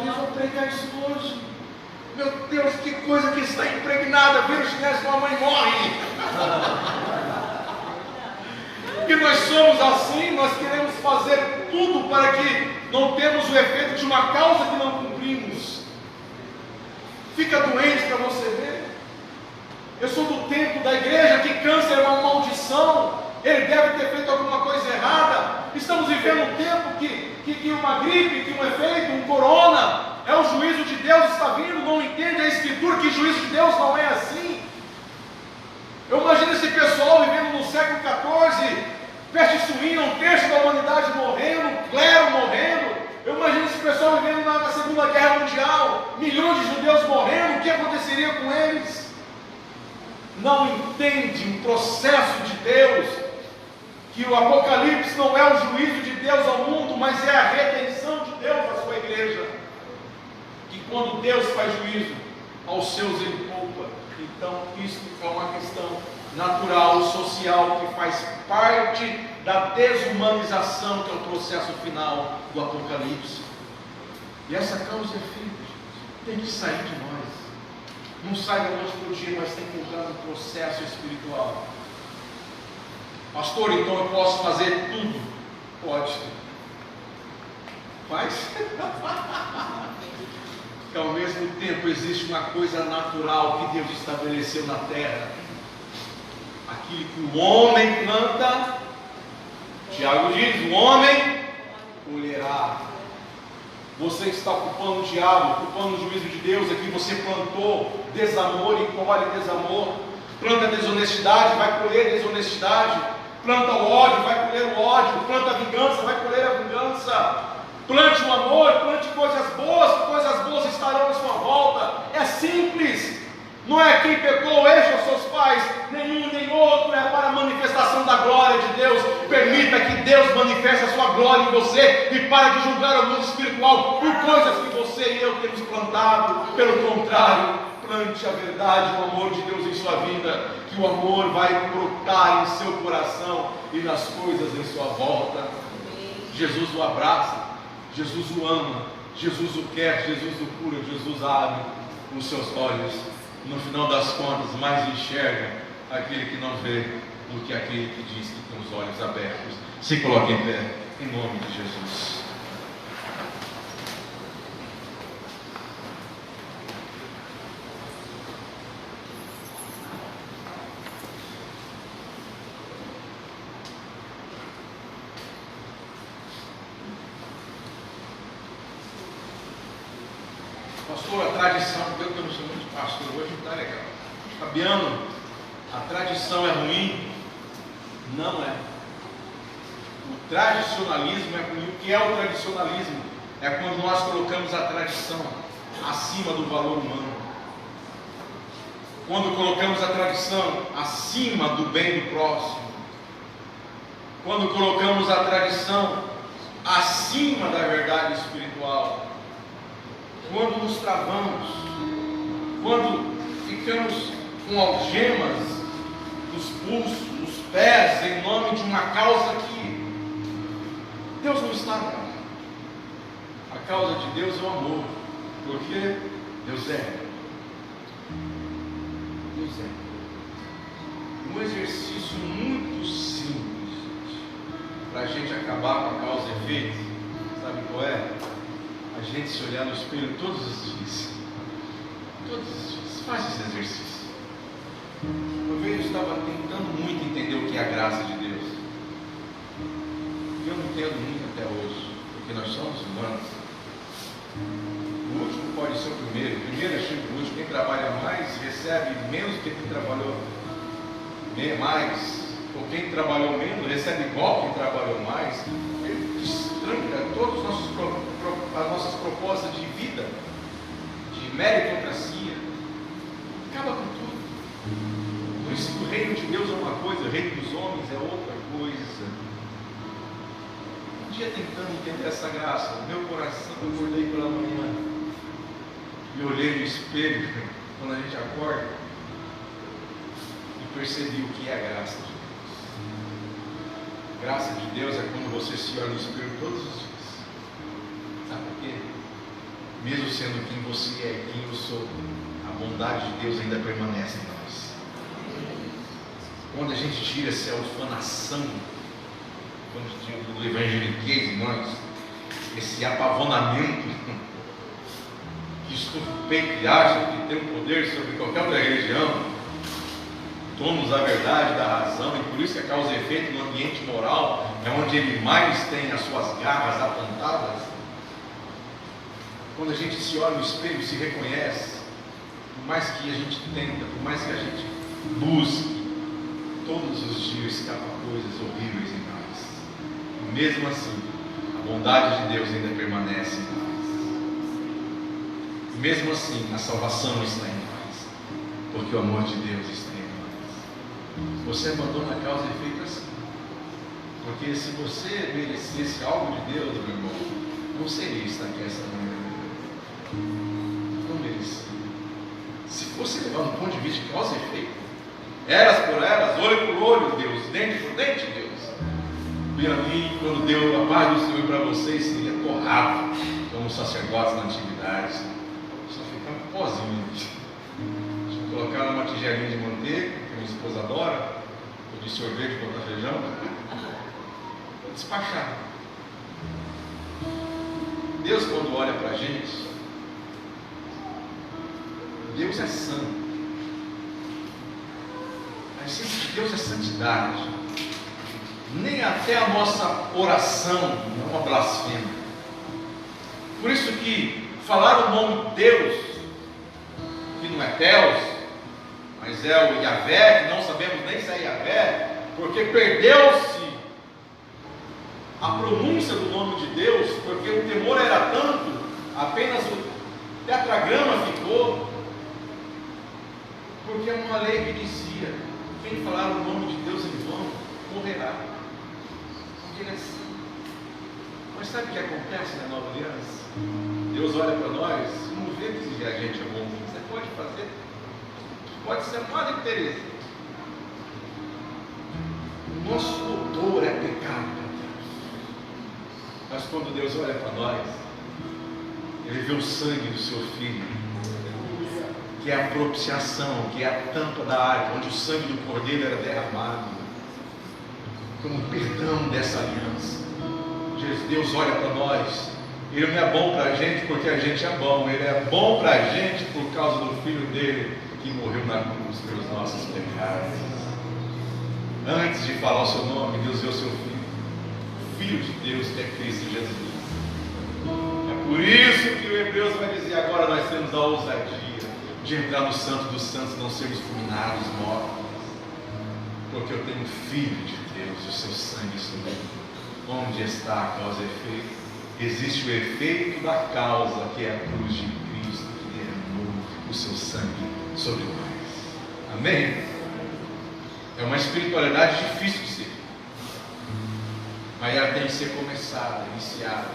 Eu vou pregar isso hoje. Meu Deus, que coisa que está impregnada. Vira o chinelo, senão a mãe morre. E nós somos assim, nós queremos fazer tudo para que não temos o efeito de uma causa que não cumprimos. Fica doente para você ver. Eu sou do tempo da igreja que câncer é uma maldição, ele deve ter feito alguma coisa errada. Estamos vivendo um tempo que uma gripe, que um efeito, um corona, é o juízo de Deus está vindo. Não entende a Escritura que o juízo de Deus não é assim. Eu imagino esse pessoal vivendo no século XIV, peste suína, um terço da humanidade morrendo, clero morrendo. Eu imagino esse pessoal vivendo na Segunda Guerra Mundial, milhões de judeus morrendo. O que aconteceria com eles? Não entende o processo de Deus, que o Apocalipse não é o juízo de Deus ao mundo, mas é a redenção de Deus à sua igreja. Que quando Deus faz juízo aos seus, ele poupa. Então isso é uma questão natural, social, que faz parte da desumanização, que é o processo final do Apocalipse. E essa causa e efeito tem que sair de nós. Não sai da noite para o dia, mas tem que entrar no processo espiritual. Pastor, então eu posso fazer tudo? Pode. Faz. Que ao mesmo tempo existe uma coisa natural que Deus estabeleceu na terra. Aquilo que o homem planta, Tiago diz, o homem colherá. Você está culpando o diabo, culpando o juízo de Deus. Aqui você plantou desamor e colhe desamor. Planta desonestidade, vai colher desonestidade. Planta o ódio, vai colher o ódio. Planta a vingança, vai colher a vingança. Plante o amor, plante coisas boas estarão à sua volta. É simples. Não é quem pecou, este aos seus pais, nenhum nem outro, é para a manifestação da glória de Deus. Permita que Deus manifeste a sua glória em você e pare de julgar o mundo espiritual por coisas que você e eu temos plantado. Pelo contrário, plante a verdade, o amor de Deus em sua vida, que o amor vai brotar em seu coração e nas coisas em sua volta. Jesus o abraça, Jesus o ama, Jesus o quer, Jesus o cura, Jesus abre os seus olhos. No final das contas, mais enxerga aquele que não vê do que aquele que diz que tem os olhos abertos. Se coloque em pé, em nome de Jesus. Pastor, a tradição, eu não sou muito pastor hoje, não está legal. Fabiano, a tradição é ruim? Não é. O tradicionalismo é ruim. O que é o tradicionalismo? É quando nós colocamos a tradição acima do valor humano. Quando colocamos a tradição acima do bem do próximo. Quando colocamos a tradição acima da verdade espiritual. Quando nos travamos, quando ficamos com algemas nos pulsos, nos pés, em nome de uma causa que Deus não está nela. A causa de Deus é o amor, porque Deus é. Deus é. Um exercício muito simples para a gente acabar com a causa e efeito, sabe qual é? A gente se olhar no espelho todos os dias. Todos os dias. Faz esse exercício. Uma vez eu estava tentando muito entender graça de Deus? Eu não entendo muito até hoje, porque nós somos humanos. O último pode ser o primeiro. O primeiro é sempre o último. Quem trabalha mais recebe menos do que quem trabalhou mais. Ou quem trabalhou menos recebe igual quem trabalhou mais. Ele estranca todas as nossas propostas de vida, de meritocracia. Acaba com tudo. Por isso que o reino de Deus é uma coisa, o reino dos homens é outra coisa. Um dia tentando entender essa graça, no meu coração, eu acordei pela manhã e olhei no espelho quando a gente acorda e percebi o que é a graça de Deus. Graça de Deus é quando você se olha no espelho todos os dias. Sabe por quê? Mesmo sendo quem você é e quem eu sou, a bondade de Deus ainda permanece em nós. Quando a gente tira essa ufanação do evangeliquez em nós, esse apavonamento que estufa o peito e acha que tem um poder sobre qualquer outra religião, donos da verdade, da razão, e por isso que a causa e efeito no ambiente moral é onde ele mais tem as suas garras apontadas. Quando a gente se olha no espelho e se reconhece, por mais que a gente tenta, por mais que a gente busque, todos os dias escapam coisas horríveis em nós. E mesmo assim, a bondade de Deus ainda permanece em nós. E mesmo assim, a salvação está em nós, porque o amor de Deus está em nós. Você abandona a causa e efeito assim, porque se você merecesse algo de Deus, meu irmão, não seria estar aqui essa manhã. Não merecia. Se fosse levar no ponto de vista de causa e efeito, eras por eras, olho por olho, Deus, dente por dente, Deus. Benjamim, quando deu a paz do Senhor para vocês, seria torrado, como sacerdotes na antiguidade. Só fica um pozinho. Deixa eu colocar numa tigelinha de manteiga, que minha esposa adora, ou de sorvete, botar feijão, vou despachar. Deus, quando olha para a gente, Deus é santo. A essência de Deus é santidade. Nem até a nossa oração é uma blasfêmia. Por isso que falar o nome de Deus, que não é Deus, mas é o Yahvé, que não sabemos nem se é Yahvé, porque perdeu-se a pronúncia do nome de Deus, porque o temor era tanto, apenas o tetragrama ficou, porque é uma lei que dizia: quem falar o nome de Deus em vão morrerá. Porque ele é assim. Mas sabe o que acontece na nova aliança? Deus olha para nós e não vê que a gente é bom. Você pode fazer, pode ser Madre Teresa. O nosso odor é pecado para Deus. Mas quando Deus olha para nós, Ele vê o sangue do seu Filho, que é a propiciação, que é a tampa da arca, onde o sangue do Cordeiro era derramado, como perdão dessa aliança. Deus olha para nós, Ele não é bom para a gente porque a gente é bom, Ele é bom para a gente por causa do Filho dele, que morreu na cruz pelos nossos pecados. Antes de falar o seu nome, Deus vê o seu Filho, o Filho de Deus, que é Cristo Jesus. É por isso que o Hebreus vai dizer: agora nós temos a ousadia de entrar no Santo dos Santos, não sermos fulminados, mortos, porque eu tenho o Filho de Deus, o seu sangue sobre mim. Onde está a causa e efeito? Existe o efeito da causa, que é a cruz de Cristo, que derramou o seu sangue sobre nós. Amém? É uma espiritualidade difícil de ser, mas ela tem que ser começada, iniciada.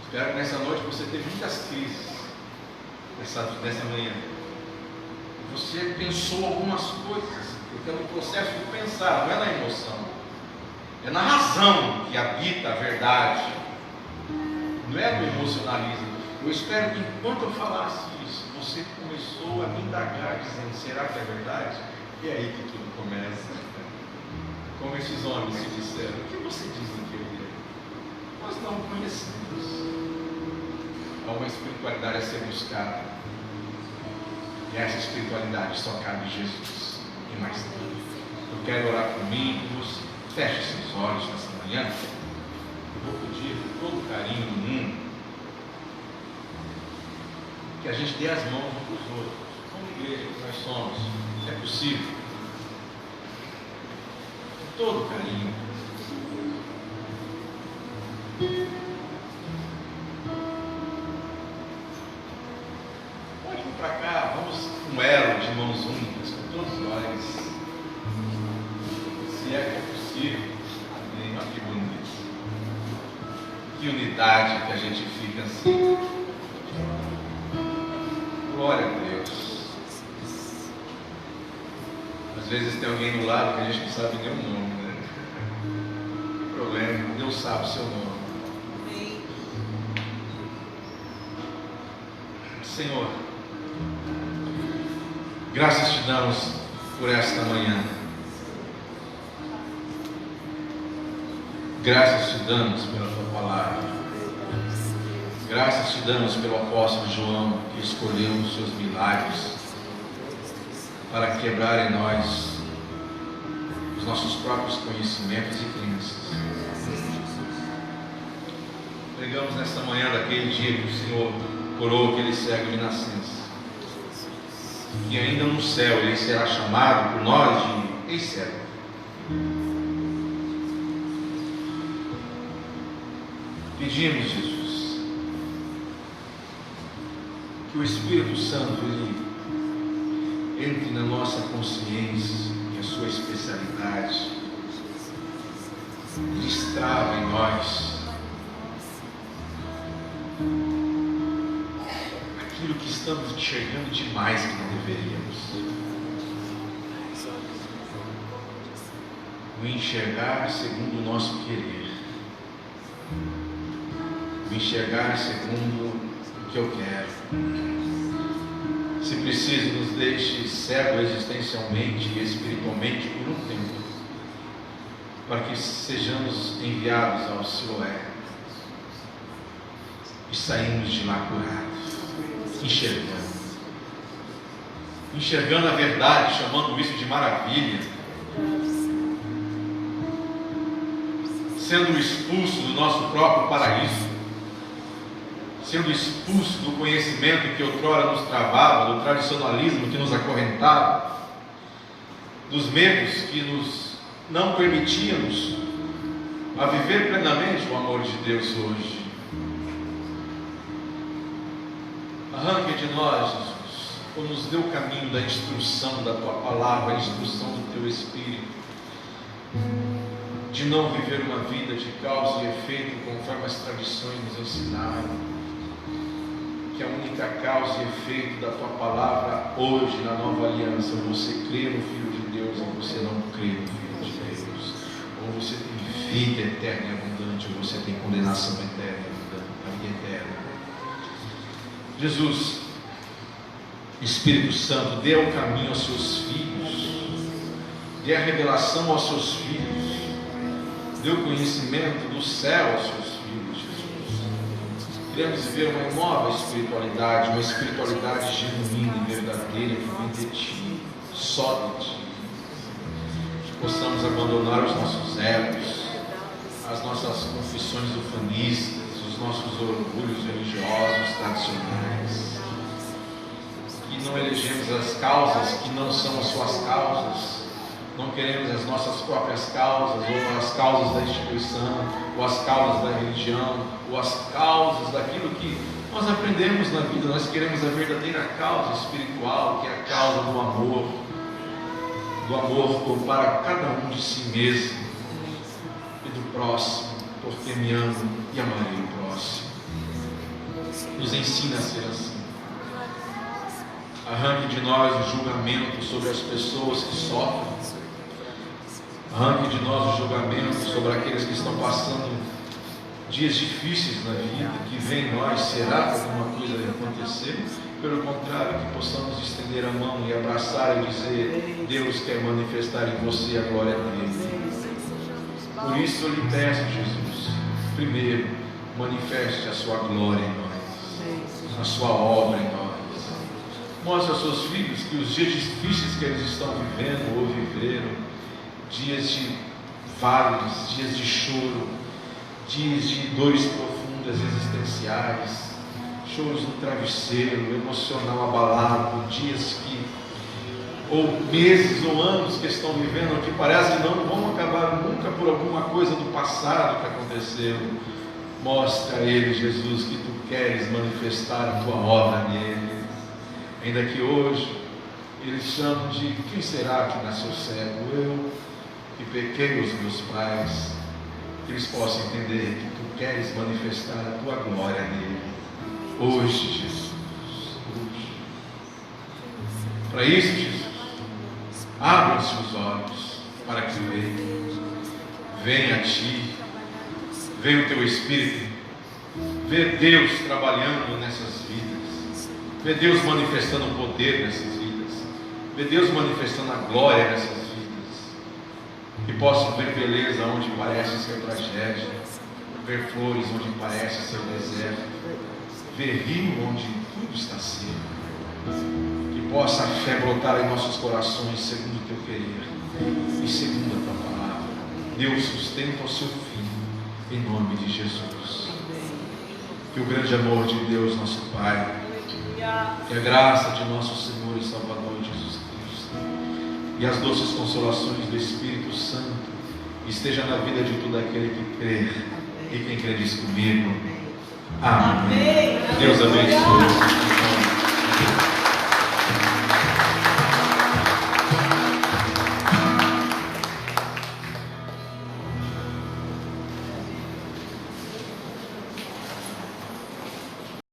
Espero que nessa noite você tenha muitas crises. Nessa manhã, você pensou algumas coisas, porque é no processo de pensar, não é na emoção, é na razão que habita a verdade, não é no emocionalismo. Eu espero que enquanto eu falasse isso, você começou a me indagar, dizendo: será que é verdade? E é aí que tudo começa. Como esses homens se disseram: o que você diz no que eu vi? Nós não conhecemos. Há uma espiritualidade a ser buscada, e essa espiritualidade só cabe em Jesus e mais nada. Eu quero orar por mim, por você. Feche seus olhos nessa manhã. Eu vou pedir com todo o carinho do mundo que a gente dê as mãos uns para os outros. Como igreja que nós somos, é possível. Com todo o carinho. Pode vir para cá, vamos com um elo de mãos únicas, com todos nós. Se é que é possível. Amém. Olha que bonito. Que unidade que a gente fica assim. Glória a Deus. Às vezes tem alguém do lado que a gente não sabe nem o nome, né? Não tem problema, Deus sabe o seu nome. Senhor, graças te damos por esta manhã. Graças te damos pela tua palavra. Graças te damos pelo apóstolo João, que escolheu os seus milagres para quebrar em nós os nossos próprios conhecimentos e crenças. Pregamos nesta manhã daquele dia que o Senhor curou aquele cego de nascença, e ainda no céu ele será chamado por nós de ex-cego. Pedimos, Jesus, que o Espírito Santo ele entre na nossa consciência, que é a sua especialidade, destrava em nós aquilo que estamos enxergando demais que não deveríamos. O enxergar segundo o nosso querer. O enxergar segundo o que eu quero. Se preciso, nos deixe cego existencialmente e espiritualmente por um tempo, para que sejamos enviados ao Siloé e saímos de lá curados, enxergando a verdade, chamando isso de maravilha, sendo expulso do nosso próprio paraíso, sendo expulso do conhecimento que outrora nos travava, do tradicionalismo que nos acorrentava, dos medos que nos não permitíamos a viver plenamente o amor de Deus hoje. Arranque de nós, Jesus, ou nos dê o caminho da instrução da Tua Palavra, a instrução do Teu Espírito, de não viver uma vida de causa e efeito conforme as tradições nos ensinaram, que a única causa e efeito da Tua Palavra hoje, na nova aliança, você crê no Filho de Deus ou você não crê no Filho de Deus, ou você tem vida eterna e abundante, ou você tem condenação eterna e eterna. Jesus, Espírito Santo, dê o caminho aos seus filhos, dê a revelação aos seus filhos, dê o conhecimento do céu aos seus filhos, Jesus. Queremos viver uma nova espiritualidade, uma espiritualidade genuína e verdadeira que vem de Ti, só de Ti. Que possamos abandonar os nossos egos, as nossas confissões ufanistas, os nossos orgulhos religiosos tradicionais, que não elegemos as causas que não são as suas causas, não queremos as nossas próprias causas, ou as causas da instituição, ou as causas da religião, ou as causas daquilo que nós aprendemos na vida. Nós queremos a verdadeira causa espiritual, que é a causa do amor para cada um de si mesmo e do próximo, porque me amo e amarei o próximo. Nos ensina a ser assim. Arranque de nós o julgamento sobre as pessoas que sofrem. Arranque de nós o julgamento sobre aqueles que estão passando dias difíceis na vida, que vem em nós, será que alguma coisa vai acontecer? Pelo contrário, que possamos estender a mão e abraçar e dizer: Deus quer manifestar em você a glória dele. Por isso eu lhe peço, Jesus, primeiro, manifeste a sua glória em nós, a sua obra em nós. Mostre aos seus filhos que os dias difíceis que eles estão vivendo ou viveram, dias de vales, dias de choro, dias de dores profundas, existenciais, choros no travesseiro, emocional abalado, dias que, ou meses ou anos que estão vivendo, que parece que não vão acabar nunca por alguma coisa do passado que aconteceu. Mostra a eles, Jesus, que tu queres manifestar a tua obra neles, ainda que hoje eles chamam de: quem será que nasceu cego? Eu, que pequei os meus pais. Que eles possam entender que tu queres manifestar a tua glória nele hoje, Jesus, hoje. Para isso, Jesus, abram-se os olhos para que vejam. Venha a ti, venha o teu Espírito, vê Deus trabalhando nessas vidas, vê Deus manifestando o poder nessas vidas, vê Deus manifestando a glória nessas vidas, que possam ver beleza onde parece ser tragédia, ver flores onde parece ser deserto, ver rio onde tudo está seco, que possa a fé brotar em nossos corações segundo o teu querer e segundo a tua palavra. Deus sustenta ao seu filho, em nome de Jesus. Que o grande amor de Deus, nosso Pai, que a graça de nosso Senhor e Salvador Jesus Cristo e as doces consolações do Espírito Santo esteja na vida de todo aquele que crer. E quem crê diz comigo: amém. Deus abençoe.